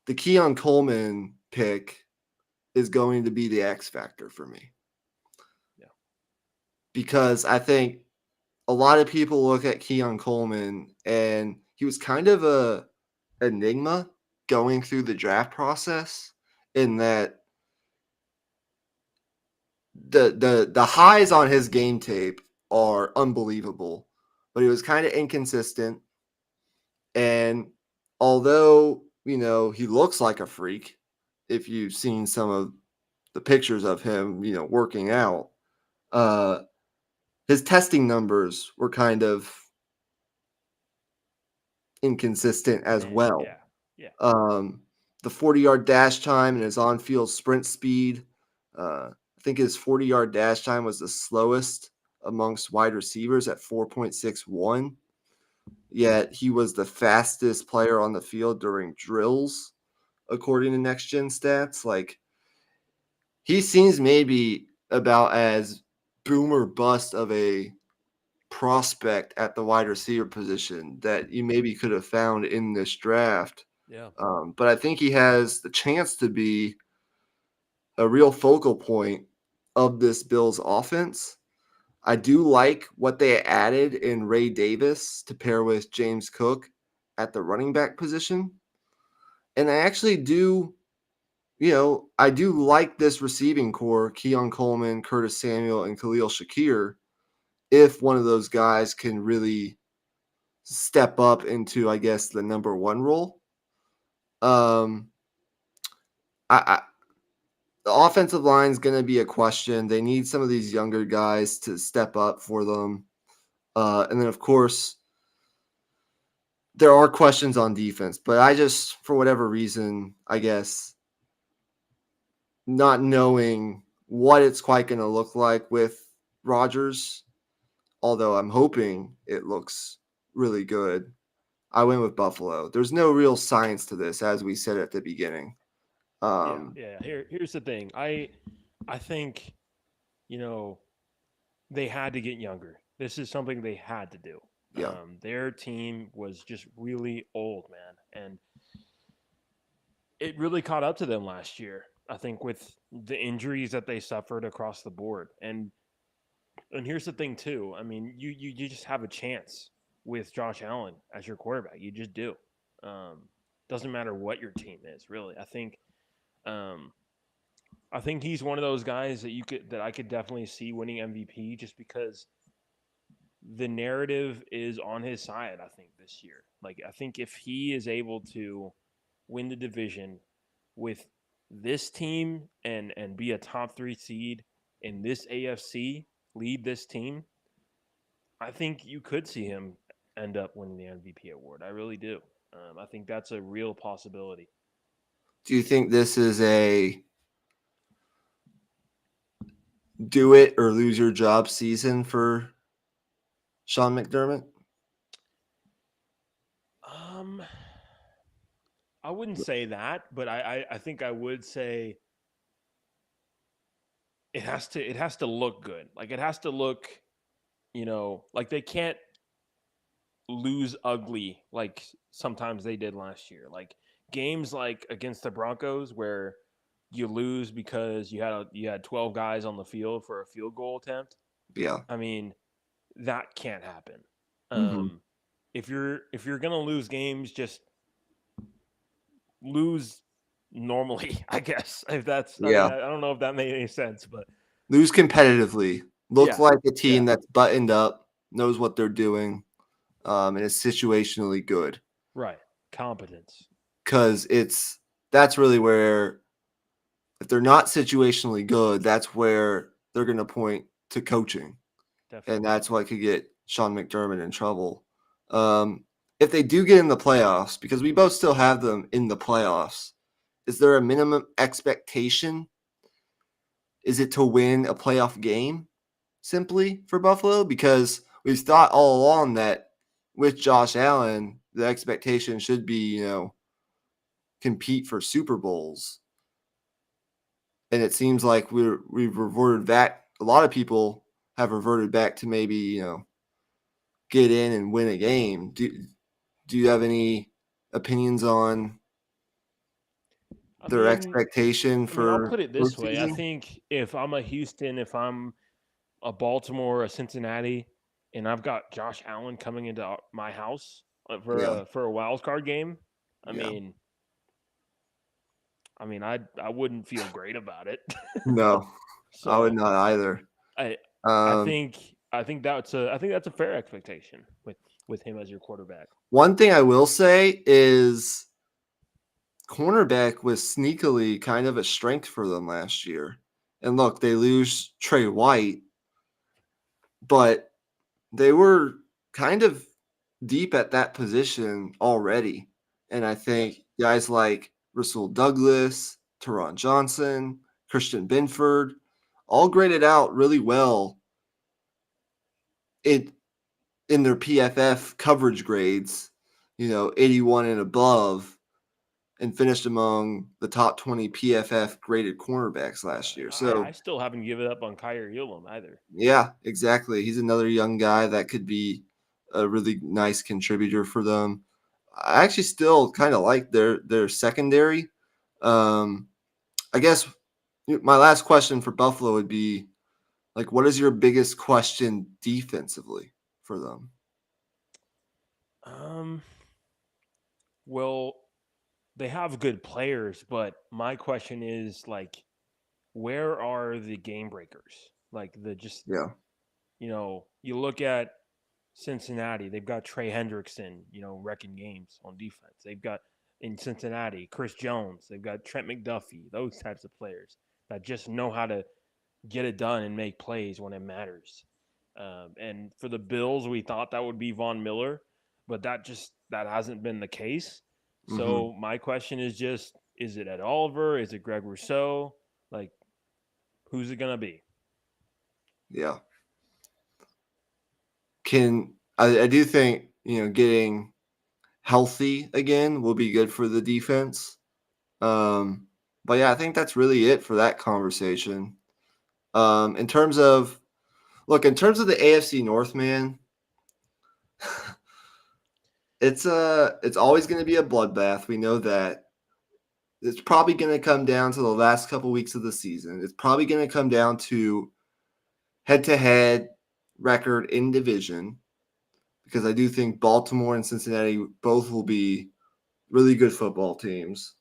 the Keon Coleman pick is going to be the X factor for me. Yeah. Because I think a lot of people look at Keon Coleman and he was kind of a enigma going through the draft process in that the highs on his game tape are unbelievable, but he was kind of inconsistent. And although, he looks like a freak, if you've seen some of the pictures of him, working out, uh, his testing numbers were kind of inconsistent as well. Yeah. Yeah. Um, the 40-yard dash time and his on-field sprint speed, I think his 40-yard dash time was the slowest amongst wide receivers at 4.61. Yet he was the fastest player on the field during drills, according to Next Gen Stats. Like, he seems maybe about as boom or bust of a prospect at the wide receiver position that you maybe could have found in this draft. Yeah. But I think he has the chance to be a real focal point of this Bills offense. I do like what they added in Ray Davis to pair with James Cook at the running back position. And I actually do, I do like this receiving core, Keon Coleman, Curtis Samuel, and Khalil Shakir, if one of those guys can really step up into, I guess, the number one role. Um, I the offensive line is going to be a question. They need some of these younger guys to step up for them. And then, of course, there are questions on defense, but I just, for whatever reason, I guess, not knowing what it's quite going to look like with Rodgers, although I'm hoping it looks really good, I went with Buffalo. There's no real science to this, as we said at the beginning. Yeah. Yeah. Here's the thing. I think, you know, they had to get younger. This is something they had to do. Yeah. Their team was just really old, man, and it really caught up to them last year. I think with the injuries that they suffered across the board, and here's the thing too. I mean, you just have a chance with Josh Allen as your quarterback. You just do. Um, doesn't matter what your team is, really. Um, I think he's one of those guys that I could definitely see winning MVP just because the narrative is on his side, I think, this year. Like, I think if he is able to win the division with this team and be a top 3 seed in this AFC, lead this team, I think you could see him end up winning the MVP award. I really do. I think that's a real possibility. Do you think this is a do it or lose your job season for Sean McDermott? Um, I wouldn't say that, but I think I would say it has to look good. Like it has to look, like they can't lose ugly like sometimes they did last year. Like games like against the Broncos where you lose because you had 12 guys on the field for a field goal attempt. Yeah. I mean, that can't happen. Mm-hmm. If you're gonna lose games, just lose normally, I guess. If that's, I mean, Yeah. I don't know if that made any sense, but Lose competitively. Look yeah, like a yeah, team that's buttoned up, knows what they're doing, and is situationally good. right. Competence, Because that's really where, if they're not situationally good, that's where they're going to point to coaching. And definitely. that's what could get Sean McDermott in trouble. Um, if they do get in the playoffs, because we both still have them in the playoffs, is there a minimum expectation? Is it to win a playoff game simply for Buffalo? Because we've thought all along that with Josh Allen, the expectation should be, compete for Super Bowls. And it seems like we've reverted back. A lot of people have reverted back to maybe, get in and win a game. Do you have any opinions on I their mean, expectation I'll for put it this way. I postseason? think if I'm a Houston, if I'm a Baltimore, a Cincinnati, and I've got Josh Allen coming into my house for Yeah, a wild card game, I yeah. mean, I wouldn't feel great about it. No, I would So not either. I I Um, think I think that's a fair expectation with him as your quarterback. One thing I will say is cornerback was sneakily kind of a strength for them last year. And look, they lose Trey White, but they were kind of deep at that position already. And I think guys like Russell Douglas, Teron Johnson, Christian Binford all graded out really well in their PFF coverage grades, 81 and above, and finished among the top 20 PFF graded cornerbacks last year. I So, still haven't given up on Kyrie Elam either. yeah, exactly. He's another young guy that could be a really nice contributor for them. I actually still kind of like their secondary. Um, I guess my last question for Buffalo would be like, what is your biggest question defensively for them? Um, well, they have good players, but my question is like, where are the game breakers? Like the just Yeah. you look at Cincinnati, they've got Trey Hendrickson, wrecking games on defense. They've got in Cincinnati, Chris Jones. They've got Trent McDuffie, those types of players that just know how to get it done and make plays when it matters. And for the Bills, we thought that would be Von Miller, but that hasn't been the case. Mm-hmm. So my question is just: is it Ed Oliver? Is it Greg Rousseau? Like, who's it gonna be? Yeah. I do think, getting healthy again will be good for the defense. But yeah, I think that's really it for that conversation. In terms of the AFC North, man, it's always going to be a bloodbath. We know that. It's probably going to come down to the last couple weeks of the season. It's probably going to come down to head-to-head record in division, because I do think Baltimore and Cincinnati both will be really good football teams.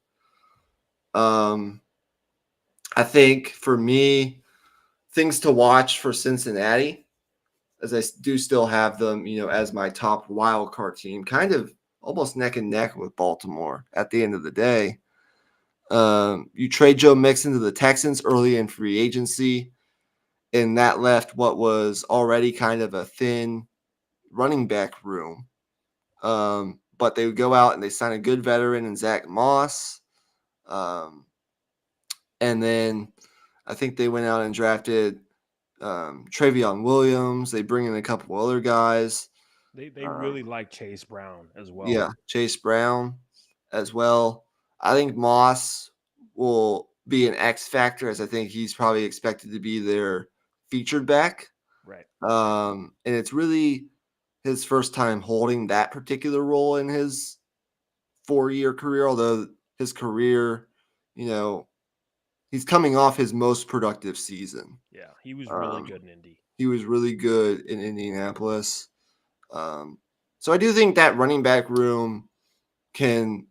I think for me, things to watch for Cincinnati, as I do still have them, as my top wild card team, kind of almost neck and neck with Baltimore at the end of the day. You trade Joe Mixon to the Texans early in free agency, and that left what was already kind of a thin running back room. But they would go out and they sign a good veteran in Zach Moss. And then I think they went out and drafted Travion Williams. They bring in a couple other guys. They really like Chase Brown as well. Yeah, Chase Brown as well. I think Moss will be an X factor, as I think he's probably expected to be their featured back. Right. And it's really his first time holding that particular role in his 4-year career, although his career, he's coming off his most productive season. Yeah, he was really good in Indy. He was really good in Indianapolis. So I do think that running back room can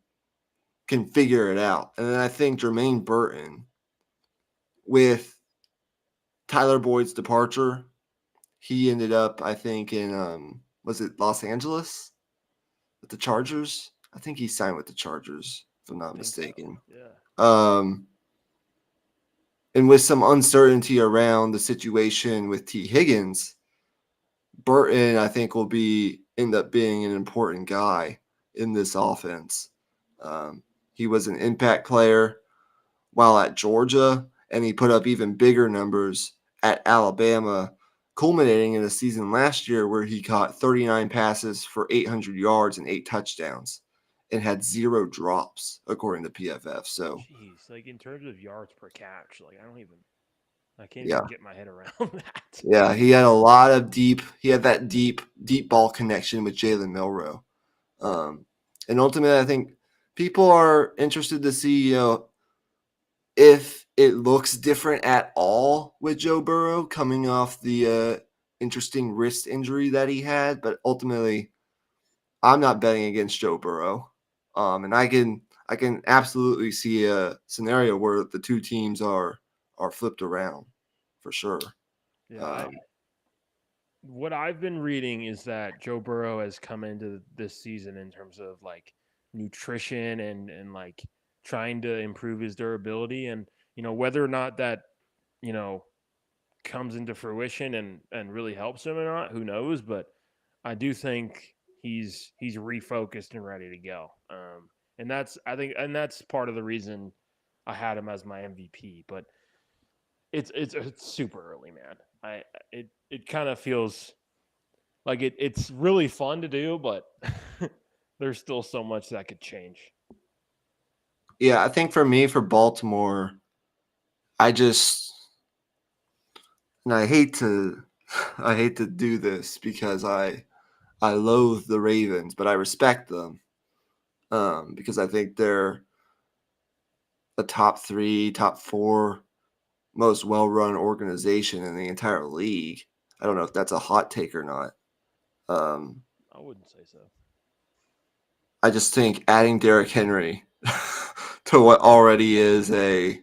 figure it out. And then I think Jermaine Burton, with Tyler Boyd's departure, he ended up, I think, in was it Los Angeles with the Chargers? I think he signed with the Chargers, if I'm not I think so. mistaken. Yeah. And with some uncertainty around the situation with T. Higgins, Burton, I think, will end up being an important guy in this offense. He was an impact player while at Georgia, and he put up even bigger numbers at Alabama, culminating in a season last year where he caught 39 passes for 800 yards and 8 touchdowns and had 0 drops, according to PFF. So, Jeez, like in terms of yards per catch, like I can't yeah. even get my head around that. Yeah, he had a lot of he had that deep ball connection with Jalen Milroe. And ultimately, I think people are interested to see, if it looks different at all with Joe Burrow coming off the interesting wrist injury that he had. But ultimately, I'm not betting against Joe Burrow. And I can absolutely see a scenario where the two teams are flipped around for sure. Yeah, what I've been reading is that Joe Burrow has come into this season in terms of like nutrition and like trying to improve his durability, and whether or not that you know comes into fruition and really helps him or not, who knows? But I do think he's refocused and ready to go. And that's I think and that's part of the reason I had him as my MVP. But it's super early, man. It kind of feels like it's really fun to do, but there's still so much that could change. Yeah, I think for me, for Baltimore, I just and I hate to do this because I loathe the Ravens, but I respect them because I think they're the top three, top four most well-run organization in the entire league. I don't know if that's a hot take or not. I wouldn't say so. I just think adding Derrick Henry to what already is a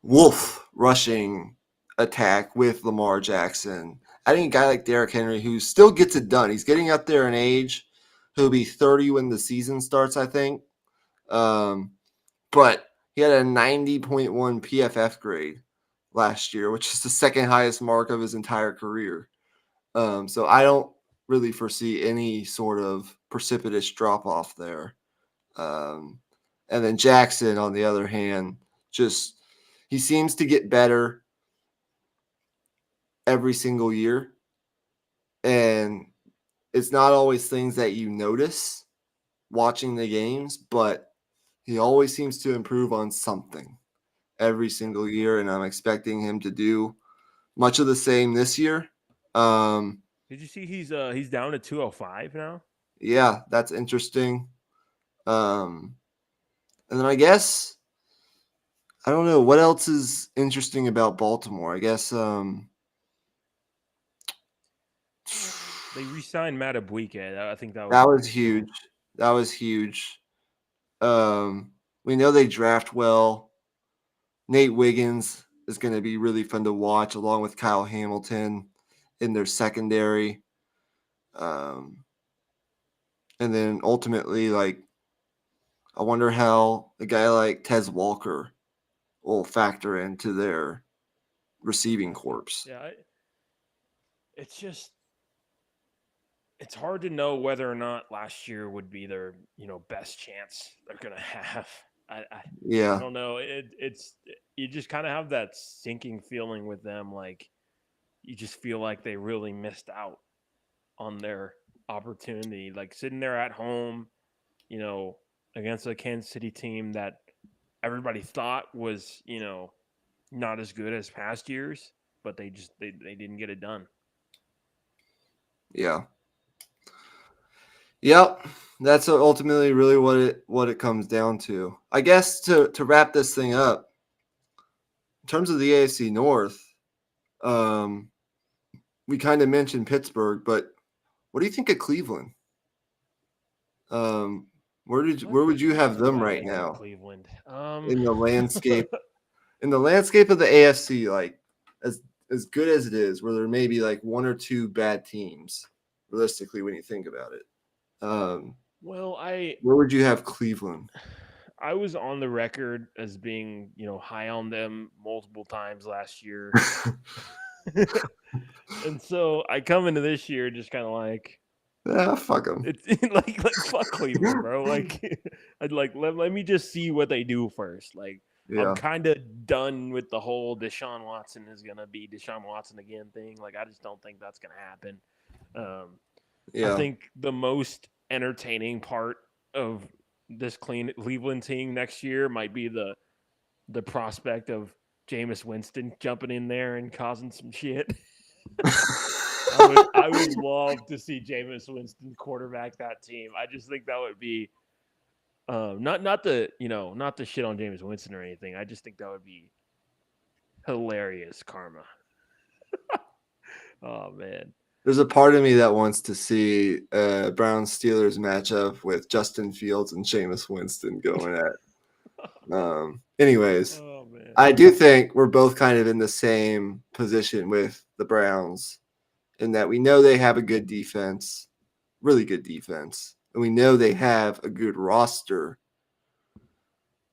wolf rushing attack with Lamar Jackson, adding a guy like Derrick Henry who still gets it done. He's getting up there in age. He'll be 30 when the season starts, I think. But he had a 90.1 PFF grade last year, which is the second highest mark of his entire career. So I don't really foresee any sort of precipitous drop off there. And then Jackson, on the other hand, just he seems to get better every single year. And it's not always things that you notice watching the games, but he always seems to improve on something every single year. And I'm expecting him to do much of the same this year. Did you see he's down to 205 now? Yeah, that's interesting. And then I guess I don't know what else is interesting about Baltimore. I guess They re-signed Madubuike. I think that was that a was big deal. huge. That was huge. We know they draft well. Nate Wiggins is going to be really fun to watch, along with Kyle Hamilton in their secondary. Um, and then ultimately, like, I wonder how a guy like Tez Walker will factor into their receiving corps. Yeah, it's just it's hard to know whether or not last year would be their best chance they're gonna have. I Yeah, don't know. It's you just kind of have that sinking feeling with them, like you just feel like they really missed out on their opportunity, like sitting there at home, you know, against a Kansas City team that everybody thought was not as good as past years, but they didn't get it done. yeah. Yep, that's ultimately really what it comes down to. I guess to wrap this thing up, in terms of the AFC North, um, we kind of mentioned Pittsburgh, but what do you think of Cleveland? Um, What where would you have do them I right think of now Cleveland? in the landscape of the AFC? Like as good as it is, where there may be like one or two bad teams, realistically, when you think about it. Well, Where would you have Cleveland? I was on the record as being high on them multiple times last year, and so I come into this year just kind of like Ah, fuck them. it's like fuck Cleveland, bro. Like I'd like let me just see what they do first. Like I'm Yeah, kind of done with the whole Deshaun Watson is gonna be Deshaun Watson again thing. Like I just don't think that's gonna happen. Um, I yeah. think the most entertaining part of this Cleveland team next year might be the prospect of Jameis Winston jumping in there and causing some shit. I would love to see Jameis Winston quarterback that team. I just think that would be not the not the shit on Jameis Winston or anything. I just think that would be hilarious karma. Oh man. There's a part of me that wants to see a Browns Steelers matchup with Justin Fields and Jameis Winston going at. Anyways, Oh man. I do think we're both kind of in the same position with the Browns. in that we know they have a good defense, really good defense, and we know they have a good roster.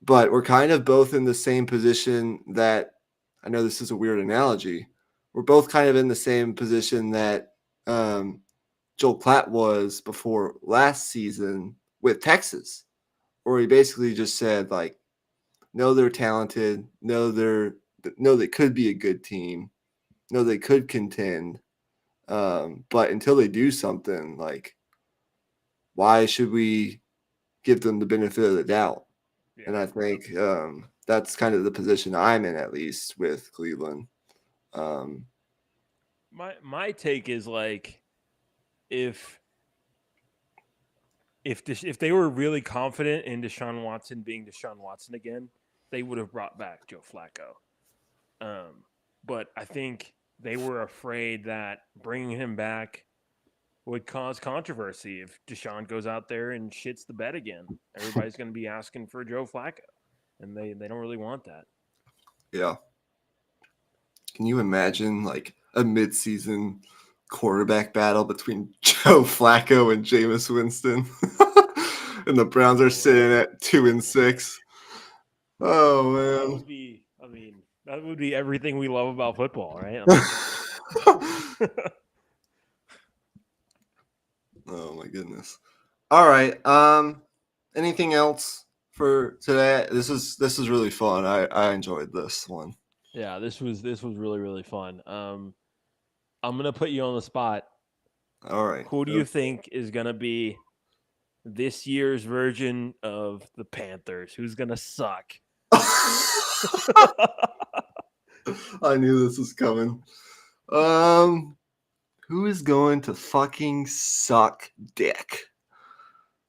But we're kind of both in the same position that I know this is a weird analogy. We're both kind of in the same position that Joel Klatt was before last season with Texas, where he basically just said, like, no, they're talented, no, they could be a good team, no, they could contend. But until they do something, like, why should we give them the benefit of the doubt? Yeah. And I think that's kind of the position I'm in, at least with Cleveland. My take is like if they were really confident in Deshaun Watson being Deshaun Watson again, they would have brought back Joe Flacco. But I think they were afraid that bringing him back would cause controversy if Deshaun goes out there and shits the bed again. Everybody's going to be asking for Joe Flacco, and they don't really want that. Yeah. Can you imagine like a midseason quarterback battle between Joe Flacco and Jameis Winston? And the Browns are sitting at 2-6. Oh, That man. would be, I mean, that would be everything we love about football, right? Oh my goodness. All right. Anything else for today? This is really fun. I enjoyed this one. Yeah, this was really, really fun. I'm gonna put you on the spot. All right. Who do you think is gonna be this year's version of the Panthers? Who's gonna suck? I knew this was coming. Who is going to fucking suck dick?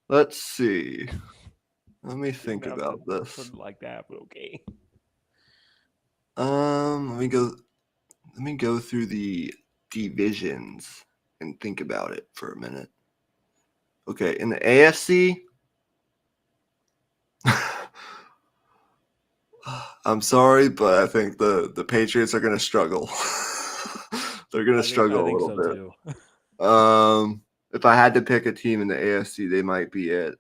Let's see. Let me think about this. Like that, but okay. Let me go through the divisions and think about it for a minute. Okay, in the AFC, I'm sorry, but I think the Patriots are going to struggle. They're going to struggle a little bit. Too. If I had to pick a team in the AFC, they might be it.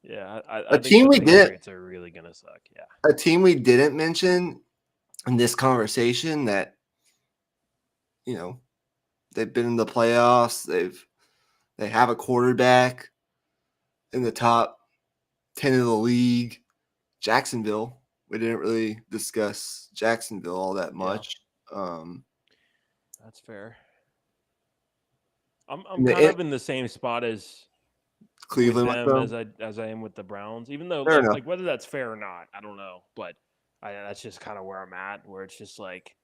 Yeah, I think the Patriots are really going to suck. Yeah, a team we didn't mention in this conversation that, you know, they've been in the playoffs. They have a quarterback in the top 10 of the league. Jacksonville. We didn't really discuss Jacksonville all that much. Yeah. That's fair. I'm kind of in the same spot as Cleveland with them as I am with the Browns. Even though like whether that's fair or not, I don't know. But that's just kind of where I'm at. Where it's just like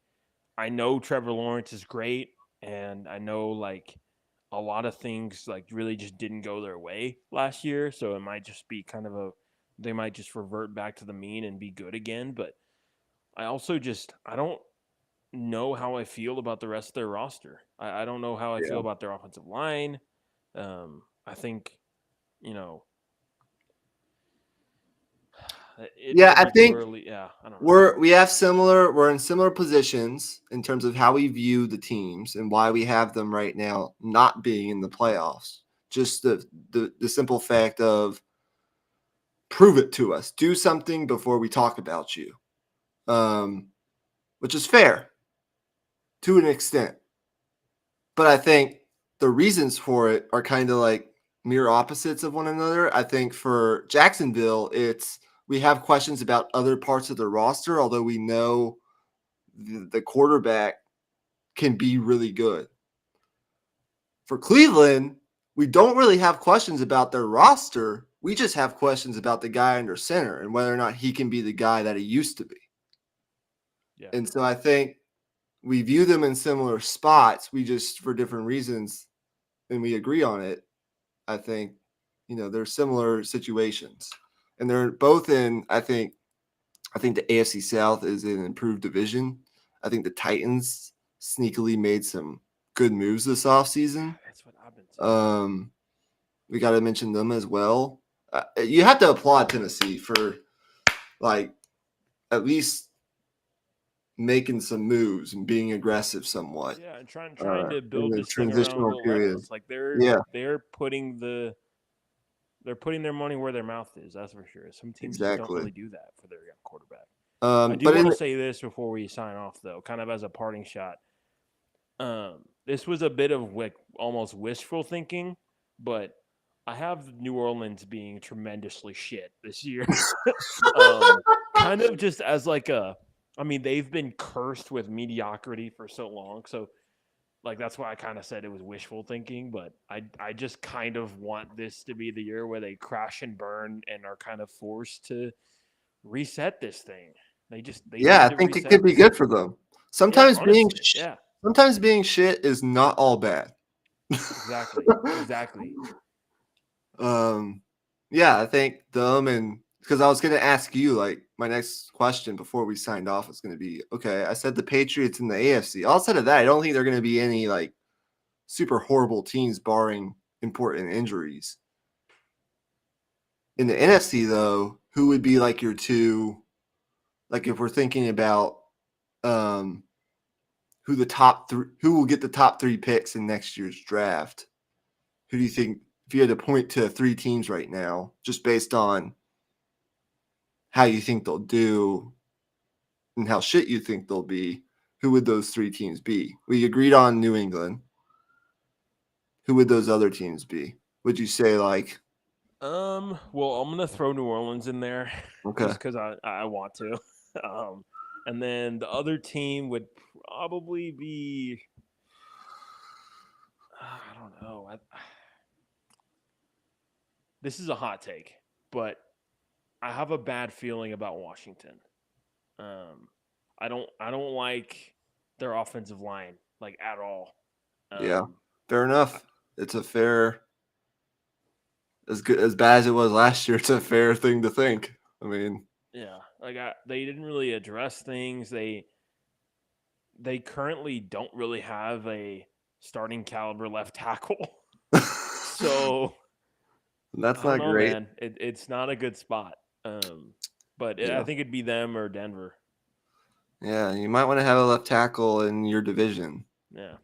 I know Trevor Lawrence is great, and I know like a lot of things like really just didn't go their way last year. So it might just be kind of they might just revert back to the mean and be good again. But I also I don't know how I feel about the rest of their roster. I don't know how I feel about their offensive line. I think, you know, I think I don't know. we're in similar positions in terms of how we view the teams and why we have them right now not being in the playoffs. Just the simple fact of prove it to us. Do something before we talk about you. Which is fair to an extent. But I think the reasons for it are kind of like mere opposites of one another. I think for Jacksonville, we have questions about other parts of the roster, although we know the quarterback can be really good. For Cleveland, we don't really have questions about their roster. We just have questions about the guy under center and whether or not he can be the guy that he used to be. Yeah. And so I think we view them in similar spots. We just, for different reasons, and we agree on it. I think, they're similar situations. And they're both in, I think the AFC South is an improved division. I think the Titans sneakily made some good moves this offseason. That's what I've been saying. We got to mention them as well. You have to applaud Tennessee for, like, at least making some moves and being aggressive somewhat. Yeah, and trying In to build the this thing around transitional Will period. Levis. Like Yeah, they're putting their money where their mouth is. That's for sure. Some teams just don't exactly. really do that for their young quarterback. I do But want in to say this before we sign off, though, kind of as a parting shot. This was a bit of almost wishful thinking, but I have New Orleans being tremendously shit this year. Kind of just as I mean, they've been cursed with mediocrity for so long, so like that's why I kind of said it was wishful thinking. But I just kind of want this to be the year where they crash and burn and are kind of forced to reset this thing. They yeah, need I to think it reset could be this good thing. for them. Yeah, Sometimes being honestly, yeah, sometimes being shit is not all bad. exactly. Yeah, I think them, and because I was going to ask you, like, my next question before we signed off was going to be, okay, I said the Patriots in the AFC. Outside of that, I don't think they're going to be any like super horrible teams barring important injuries. In the NFC though, who would be like your two, like if we're thinking about um who will get the top 3 picks in next year's draft? Who do you think, if you had to point to 3 teams right now, just based on how you think they'll do and how shit you think they'll be, who would those 3 teams be? We agreed on New England. Who would those other teams be? Would you say like, Well, I'm gonna throw New Orleans in there okay, just because I want to. And then the other team would probably be I don't know. This is a hot take, but I have a bad feeling about Washington. Um, I don't like their offensive line like at all. yeah, Um, fair enough. It's a fair, as good as bad as it was last year. It's a fair thing to think. I mean, yeah, they didn't really address things. They currently don't really have a starting caliber left tackle. So that's I don't not know, great. man. It's not a good spot. But I Yeah, think it'd be them or Denver. yeah. You might want to have a left tackle in your division. Yeah.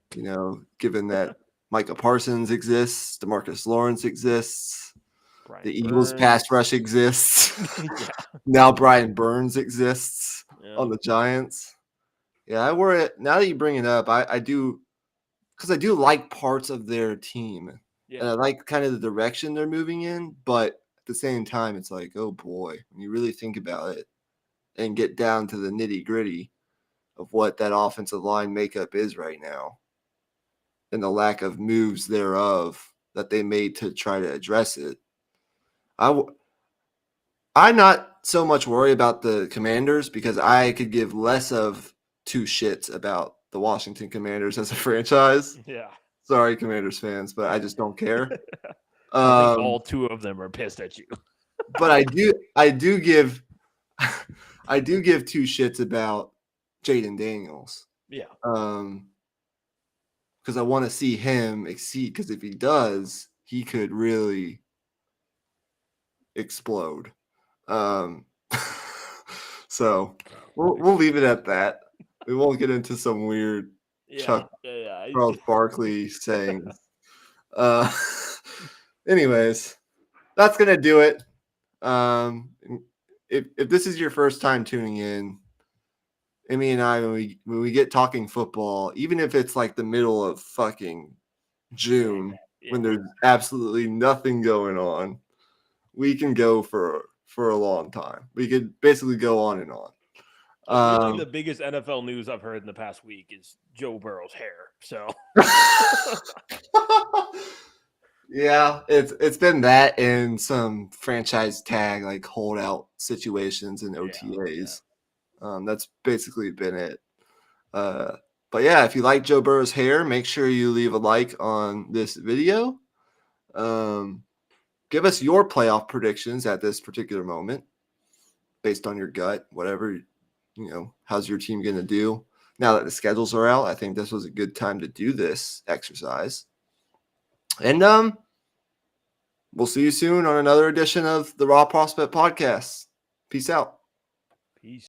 Given that Micah Parsons exists, DeMarcus Lawrence exists, the Brian Eagles pass Burns. rush exists. Yeah. Now Brian Burns exists Yeah. on the Giants. Yeah, I worry. Now that you bring it up, I do, because I do like parts of their team, and Yeah. I like kind of the direction they're moving in. But at the same time, it's like, oh boy, when you really think about it and get down to the nitty gritty of what that offensive line makeup is right now, and the lack of moves thereof that they made to try to address it. I'm not so much worried about the Commanders because I could give less of 2 shits about the Washington Commanders as a franchise. Yeah. Sorry, Commanders fans, but I just don't care. I think Um, all two of them are pissed at you. but I do give I do give 2 shits about Jaden Daniels. Yeah. Because I want to see him exceed. Because if he does, he could really explode. Um, so we'll leave it at that. We won't get into some weird Yeah. Chuck Yeah. Charles Barkley sayings. Uh, anyways, that's gonna do it. If this is your first time tuning in, Emmy and I, when we get talking football, even if it's like the middle of fucking June Yeah. when there's absolutely nothing going on, we can go for a long time. We could basically go on and on. Really, the biggest NFL news I've heard in the past week is Joe Burrow's hair. So Yeah, it's been that and some franchise tag like holdout situations and OTAs. That's basically been it. But yeah, if you like Joe Burrow's hair, make sure you leave a like on this video. Give us your playoff predictions at this particular moment, based on your gut, whatever, how's your team going to do? Now that the schedules are out, I think this was a good time to do this exercise. And we'll see you soon on another edition of the Raw Prospect Podcast. Peace out.